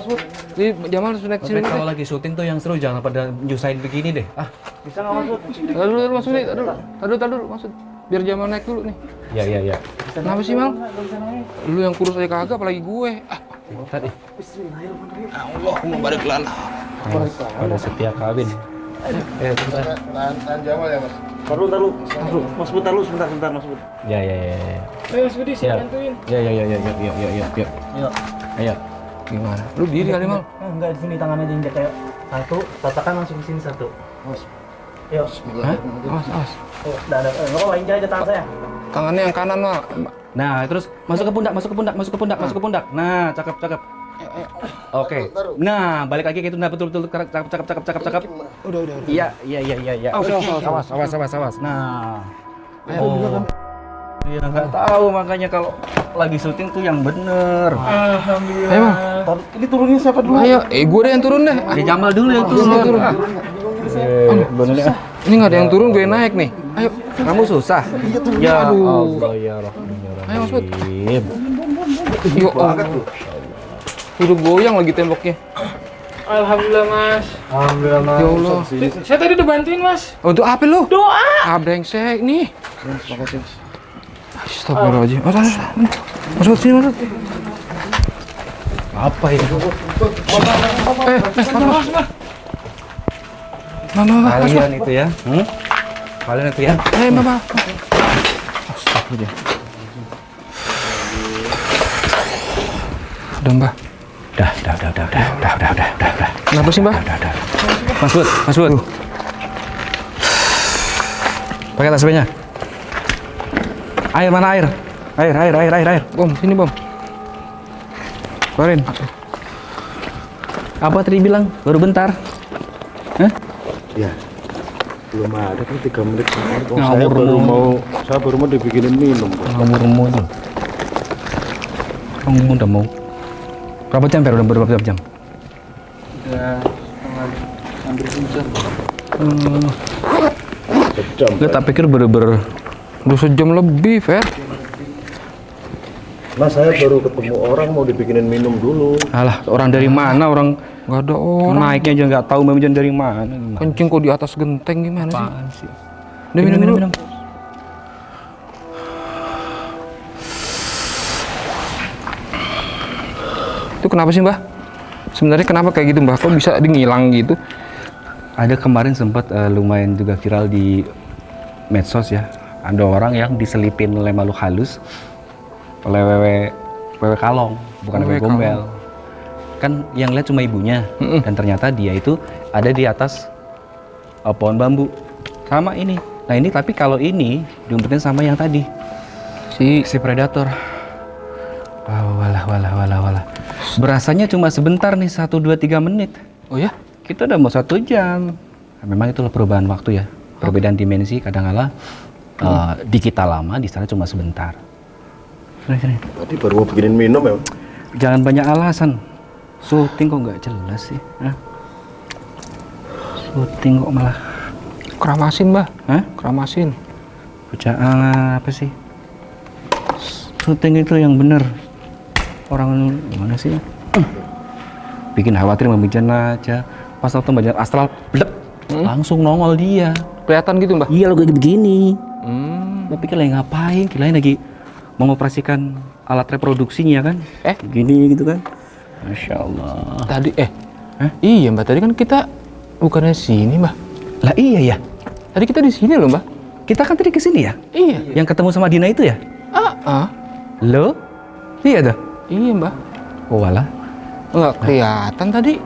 Jadi Jamal harus naik sini. Tapi kalau lagi syuting tuh yang seru jangan pada nyusahin begini deh. Bisa nggak mas Bud? Taruh mas Budi. Taruh maksud. Biar Jamal naik dulu nih. Ya. Kenapa sih mal? Lu yang kurus aja kagak apalagi gue. Tadi Allahumma barik lana. pada setia kawin. Tahan Jamal ya, Mas. Taruh. Mas Bud, taruh sebentar mas Bud. Ya. Mas Budi Ya. bantuin. Ya. Yuk. Ayo. Gimana? Lu diri kali mal. Enggak di sini tangannya aja injak kayak satu, tatakan langsung di sini satu. Mas. Yuk. Awas. Udah ada. Oh, injak aja tangan saya. Tangannya yang kanan mal. Nah, terus masuk ke pundak. Nah, cakep. Oke. Nah, balik lagi gitu. Nah, betul. Cakep. Udah. Iya. Awas. Nah. Oh. Iya, nggak tahu makanya kalau lagi syuting tuh yang bener. Ayo mal. Ini turunnya siapa dulu? Ayo. Gue deh yang turun deh. Di Jamal dulu yang turun. Ini nggak ada yang turun, gue naik nih. Ayo. Kamu susah. Ya Aduh. Allah ya Ayo Mas Bud. Rahim. Yo. Udah goyang lagi temboknya. Alhamdulillah, Mas. Ya Allah. Saya tadi udah bantuin, Mas. Oh, untuk apa lu? Doa. Brengsek nih. Astagfirullahaladzim. Mas Bud sini, Mas Bud. Apa ini? Mama. Kalian itu ya? Kalian itu ya? Mama. Astagfirullah. Udah, Mbak. Udah. Kenapa sih, Mbak? Udah. Mas Bud. Pakai tasbihnya. Air mana air? Air. Bom, sini, Bom. Keluarin. Apa tadi bilang? Baru bentar. Hah? Ya. Belum ada kan 3 menit sekali. Ngawur Saya baru mau dibikinin minum, Bos. Kamu tuh. Kamu udah mau. Berapa jam, Fer? Udah berapa jam? Hampir sejam. Gue tak pikir bener-bener Udah sejam lebih, Fer. Mas, saya baru ketemu orang mau dibikinin minum dulu. alah, orang dari mana? Orang Nggak ada orang. naiknya aja nggak tahu memang dari mana. Kencing kok di atas genteng gimana sih? Apaan sih? Udah minum. Itu kenapa sih, Mbak? Sebenarnya kenapa kayak gitu Mbah? Kok bisa ngilang gitu? Ada kemarin sempat lumayan juga viral di medsos ya. Ada orang yang diselipin oleh makhluk halus oleh wewe kalong, bukan wewe Wewe gombel. Kan yang lihat cuma ibunya, dan ternyata dia itu ada di atas pohon bambu. Sama ini. Nah ini tapi kalau ini diumpetin sama yang tadi si predator. Walah. Berasanya cuma sebentar nih, 1, 2, 3 menit. Oh ya? Kita udah mau 1 jam. Nah, memang itulah perubahan waktu ya, perbedaan dimensi. Kadang-kala di kita lama, di sana cuma sebentar. Sini. Tadi baru mau bikinin minum ya. Jangan banyak alasan. Syuting kok nggak jelas sih? Hah? Syuting kok malah Keramasin Mbah. Hah? Keramasin. bocah apa sih? Syuting itu yang bener. Orang gimana sih? Bikin khawatir Mbak aja. Pas waktu Mbak astral, blep, langsung nongol dia. Kelihatan gitu Mbah? Iya lo kayak begini. Mbak pikir lagi ngapain? Kirain lagi mengoperasikan alat reproduksinya kan? Begini gitu kan? Masya Allah. Tadi iya Mbak, tadi kan kita bukannya sini Mbah. Lah iya ya. Tadi kita di sini loh Mbah. Kita kan tadi kesini ya? Iya. Yang ketemu sama Dina itu ya? Lo? Iya dah. Iya Mbah. Oh walah. Nggak kelihatan tadi.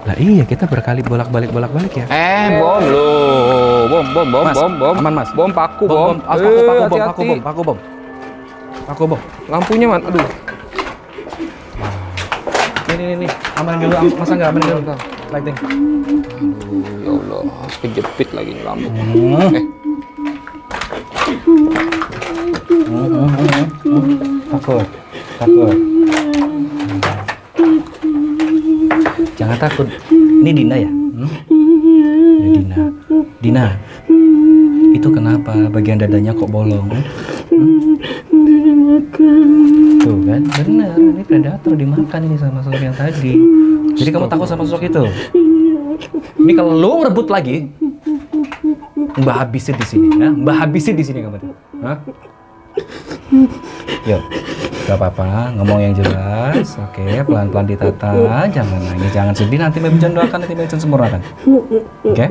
Lah iya, kita berkali bolak-balik ya. Bom lo. Bom. Mas, aman mas. Bom paku bom. Paku bom. Lampunya man, aduh. Nih. Aman dulu, masa nggak aman dulu? Lighting. Aduh, ya Allah, kejepit lagi nih lampu. Takut. Jangan takut. Ini Dina ya? Ya Dina. Itu kenapa bagian dadanya kok bolong? Tuh kan, bener. Ini predator dimakan ini sama sosok yang tadi. Jadi kamu takut sama sosok itu? Ini kalau lo ngerebut lagi, Mbak habisin di sini, ya? Mbak habisin di sini kamu. Hah? Yuk, gak apa-apa, ngomong yang jelas. Oke, pelan-pelan ditata, jangan nangis, jangan sedih. Nanti Mbak Bijan doakan, nanti Mbak Bijan sempurnakan. Oke?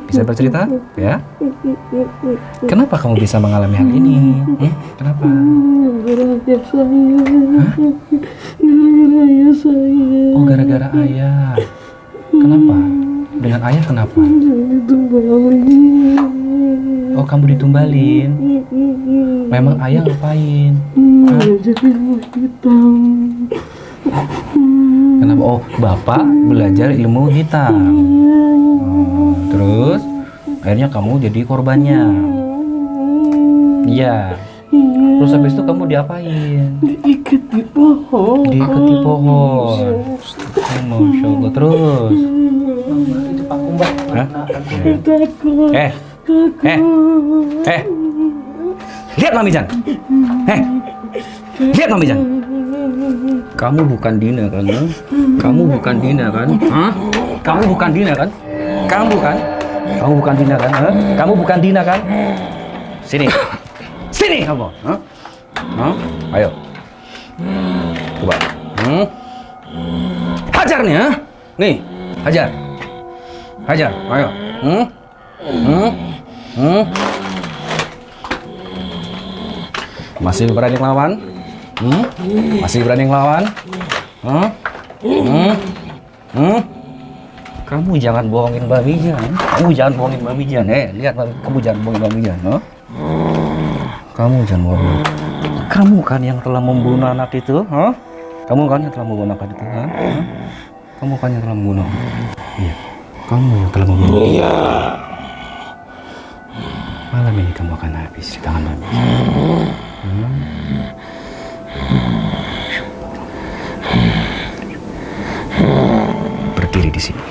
Bisa bercerita? Ya? Kenapa kamu bisa mengalami hal ini? Kenapa? Hah? Oh, gara-gara ayah. Kenapa? Dengan ayah kenapa? Oh, kamu ditumbalin. Memang ayah ngapain? Kenapa? Oh, bapak belajar ilmu hitam. Oh, terus akhirnya kamu jadi korbannya. Iya. Terus habis itu kamu diapain? Diikat di pohon. Oh, Masya Allah. Terus? Itu Pak Kumbah. Lihat Mami Jan. Lihat Mami Jan. Kamu bukan Dina kan? Kamu bukan Dina kan? Kamu bukan Dina kan? Kamu bukan? Kamu bukan Dina kan? Kamu bukan Dina kan? Sini. Sini kamu. Ayo. Coba. Hajar nih, Nih, hajar. Hajar. Ayo. Masih berani ngelawan? Masih berani ngelawan? Kamu jangan bohongin Mbak Mijan. Kamu jangan bohongin Mbak Mijan. Lihat, kamu jangan bohongin Mbak Mijan. Kamu jangan bohongin. Kamu kan yang telah membunuh anak itu, Kamu kan yang telah membunuh anak itu, Kamu kan yang telah membunuh. Iya. Kamu yang telah membunuh. Iya. Malam ini kamu akan habis di tangan Mbak Mijan. Berdiri di sini.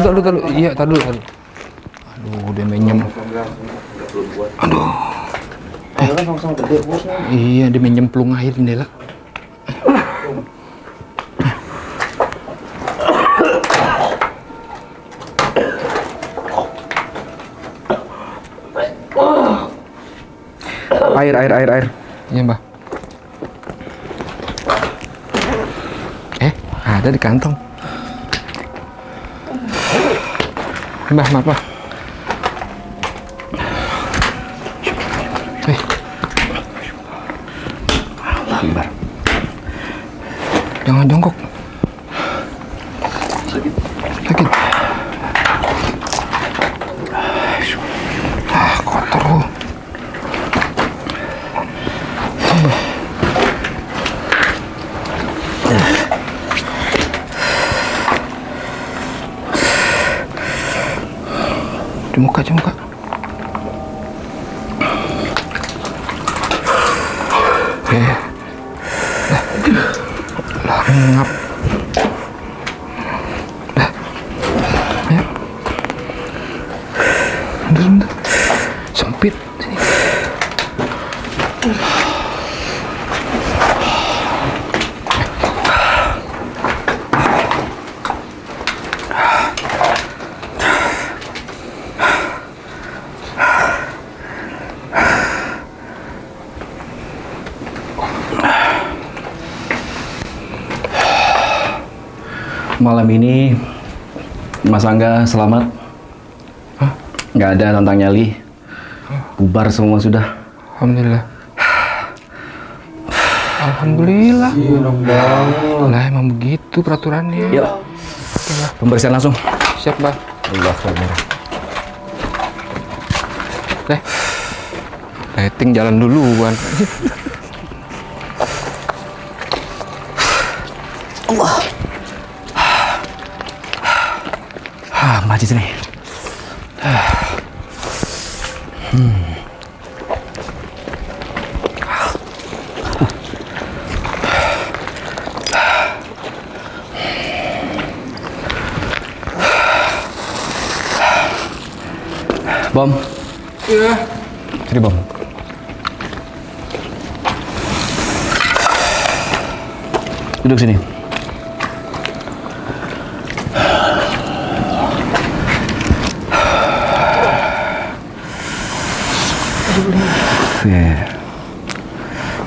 Taruh. Iya, taruh. Aduh, dia menyem. Aduh. Ada kan sama-sama gede bosnya. Iya, dia menyemplung air jendela. Air. Iya, Mbah. Ada di kantong. Mbah, maaf, Mbah. Jangan jongkok. Sakit. Kotor lu. Di muka. Ngap. Ayo. Bentar. Sempit. Sini. Malam ini Mas Angga selamat. Nggak ada tentang nyali. Bubar semua sudah. Alhamdulillah. Alhamdulillah. Lah emang begitu peraturannya. Yuk. Pembersihan langsung. Siap, Mbah. Allah Akbar. Rating jalan duluan. Maju sini. Bom. Iya. Sini, Bom. Duduk sini. Ya,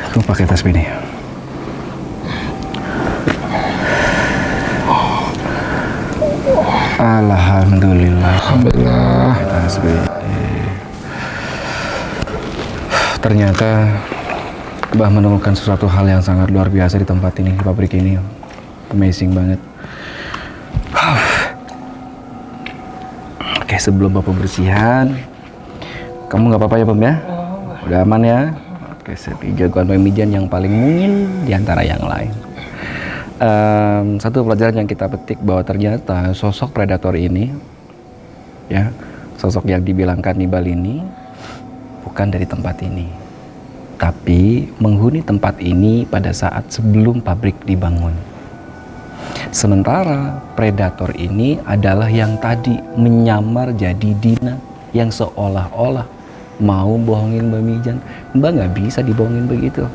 aku pakai tas ini. Alhamdulillah. Tas ini. Ternyata Mbah menemukan sesuatu hal yang sangat luar biasa di tempat ini, di pabrik ini. Amazing banget. Oke, sebelum Bapak bersihan, kamu nggak apa-apa ya, Bom ya? Udah aman ya? Oke, jagoan pemijan yang paling mungil di antara yang lain. Satu pelajaran yang kita petik bahwa ternyata sosok predator ini, ya, sosok yang dibilang kanibal ini bukan dari tempat ini, tapi menghuni tempat ini pada saat sebelum pabrik dibangun. Sementara predator ini adalah yang tadi menyamar jadi Dina, yang seolah-olah mau bohongin Mbak Mijan. Mbak nggak bisa dibohongin begitu.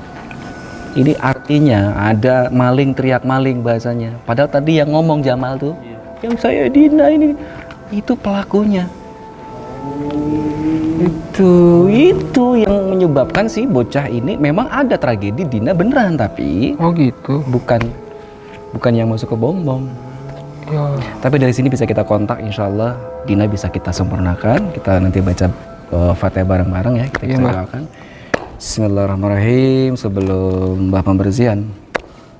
Ini artinya ada maling teriak maling bahasanya. Padahal tadi yang ngomong Jamal tuh, yang saya Dina ini, itu pelakunya. Itu yang menyebabkan si bocah ini memang ada tragedi Dina beneran, tapi Oh gitu. bukan yang masuk ke bom. Ya. Tapi dari sini bisa kita kontak, insya Allah Dina bisa kita sempurnakan. Kita nanti baca Fatihah bareng-bareng ya, kita doakan. Bismillahirrahmanirrahim. Sebelum Mbah pembersihan,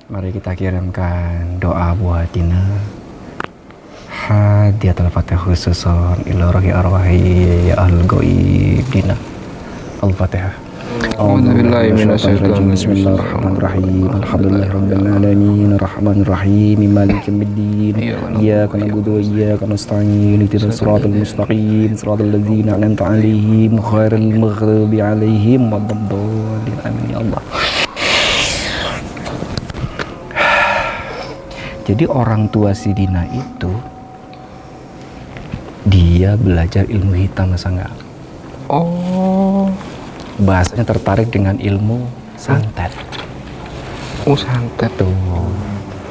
mari kita kirimkan doa buat Dina. Hadiatul Fatihah khususon ila rohi arwahi al-ghaib Dina. Al-Fatihah. Bismillahirrahmanirrahim. Alhamdulillahirabbil alamin, arrahmanirrahim, maliki yaumiddin. Iyyaka na'budu wa iyyaka nasta'in. Ihdinas siratal mustaqim, siratal ladzina an'amta 'alaihim ghairil maghdubi 'alaihim waladdallin. Amin ya Allah. Jadi orang tua si Dina itu dia belajar ilmu hitam, masa enggak? Oh. bahasanya tertarik dengan ilmu santet. Oh, santet. Tuh,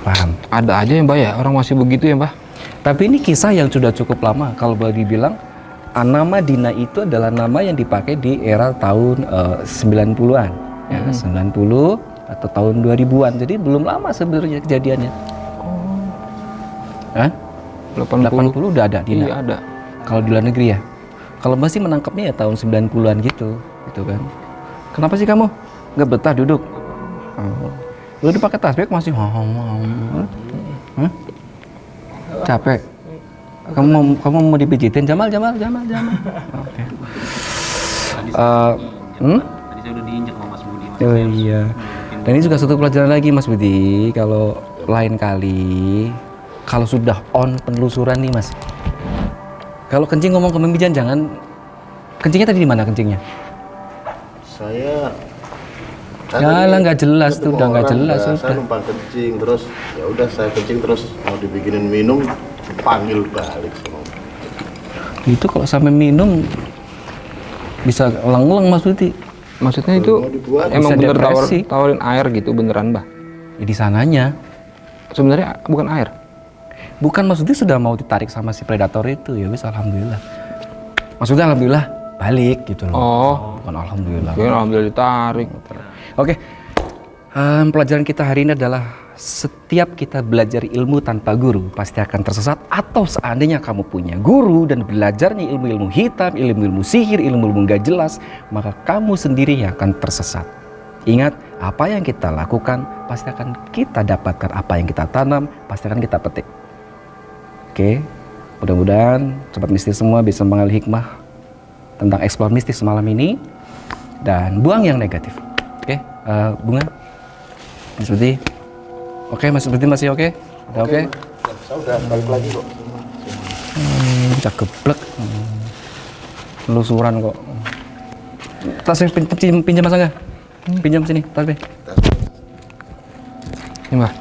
paham? Ada aja ya Mbah ya, orang masih begitu ya Mbah. Tapi ini kisah yang sudah cukup lama. Kalau boleh dibilang, nama Dina itu adalah nama yang dipakai di era tahun 90-an. Ya, 90 atau tahun 2000-an. Jadi belum lama sebenarnya kejadiannya. Hah? 80 udah ada Dina. Iya ada. Kalau di luar negeri ya. Kalau masih menangkapnya ya tahun 90-an gitu kan. Kenapa sih kamu nggak betah duduk? Lu dipakai tasbih masih Hah? Capek. Kamu mau dipijitin Jamal. Oke. Tadi saya udah diinjak sama Mas Budi. Oh iya. Dan ini juga satu pelajaran lagi Mas Budi, kalau lain kali kalau sudah on penelusuran nih Mas. Kalau kencing ngomong ke Mimijan jangan. Kencingnya tadi di mana kencingnya? Saya Yalah nggak jelas tuh, udah nggak jelas Saya sudah. numpang kencing terus ya udah saya kencing terus mau dibikinin minum panggil balik sama. Itu kalau sampai minum bisa ulang-ulang Mas Budi. Maksudnya itu Mau dibuat. emang Bisa bener depresi. tawarin air gitu beneran Mbah? Ya, di sananya. Sebenarnya bukan air. Bukan, maksudnya sudah mau ditarik sama si predator itu, ya wis alhamdulillah. Maksudnya alhamdulillah balik gitu loh. Oh. Bukan alhamdulillah. Kirain alhamdulillah ditarik. Oke, pelajaran kita hari ini adalah setiap kita belajar ilmu tanpa guru pasti akan tersesat, atau seandainya kamu punya guru dan belajarnya ilmu-ilmu hitam, ilmu-ilmu sihir, ilmu-ilmu gak jelas, maka kamu sendiri yang akan tersesat. Ingat, apa yang kita lakukan pasti akan kita dapatkan, apa yang kita tanam pasti akan kita petik. Oke, mudah-mudahan Sobat Mistis semua bisa mengambil hikmah tentang eksplor mistis malam ini dan buang yang negatif. Oke, Bunga, Mas Budi. Oke, Mas Budi masih oke? Udah oke? Saya udah balik lagi kok. Cageblek. Telusuran kok. Tasnya pinjam Mas Angga. Pinjam sini, tasnya. Ini Mbah.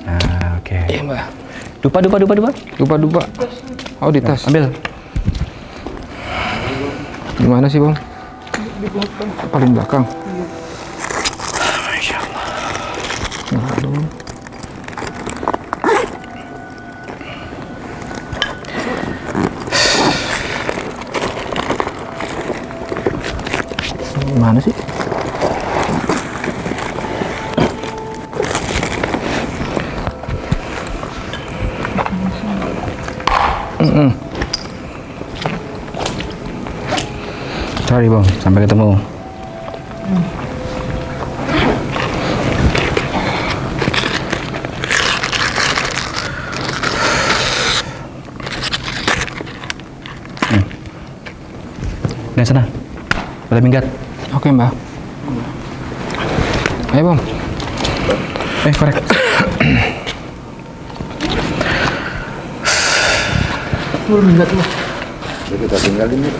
Nah, oke. Iya Mbah. Dupa. Dupa. Oh di tas. Ambil. Gimana sih Bang? Di belakang. Paling belakang. Masya Allah. Aduh. Gimana sih? Sorry Bang, sampai ketemu. Dari sana, boleh minggat. Oke Mbah. Ayo Bang. Korek. Jadi kita tinggalin yuk.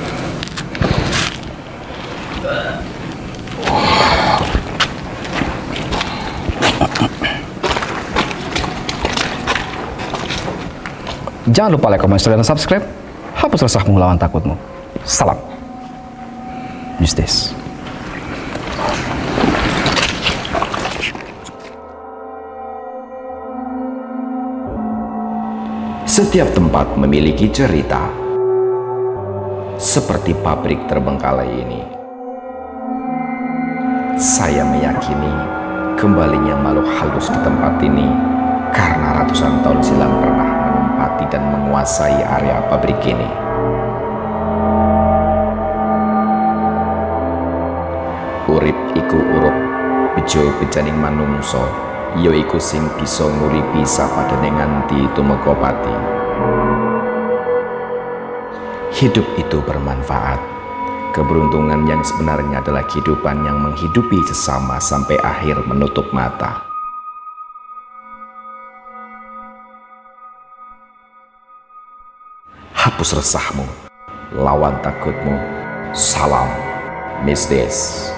Jangan lupa like, comment, share, dan subscribe. Hapus resahmu, lawan takutmu. Salam mistis. Setiap tempat memiliki cerita, seperti pabrik terbengkalai ini. Saya meyakini kembalinya makhluk halus di tempat ini karena ratusan tahun silam pernah menempati dan menguasai area pabrik ini. Urip iku urup, bejo bejaning manungso, ya iku sing bisa nguripi sapadane nganti tumeka pati. Hidup itu bermanfaat. Keberuntungan yang sebenarnya adalah kehidupan yang menghidupi sesama sampai akhir menutup mata. Hapus resahmu, lawan takutmu. Salam mistis.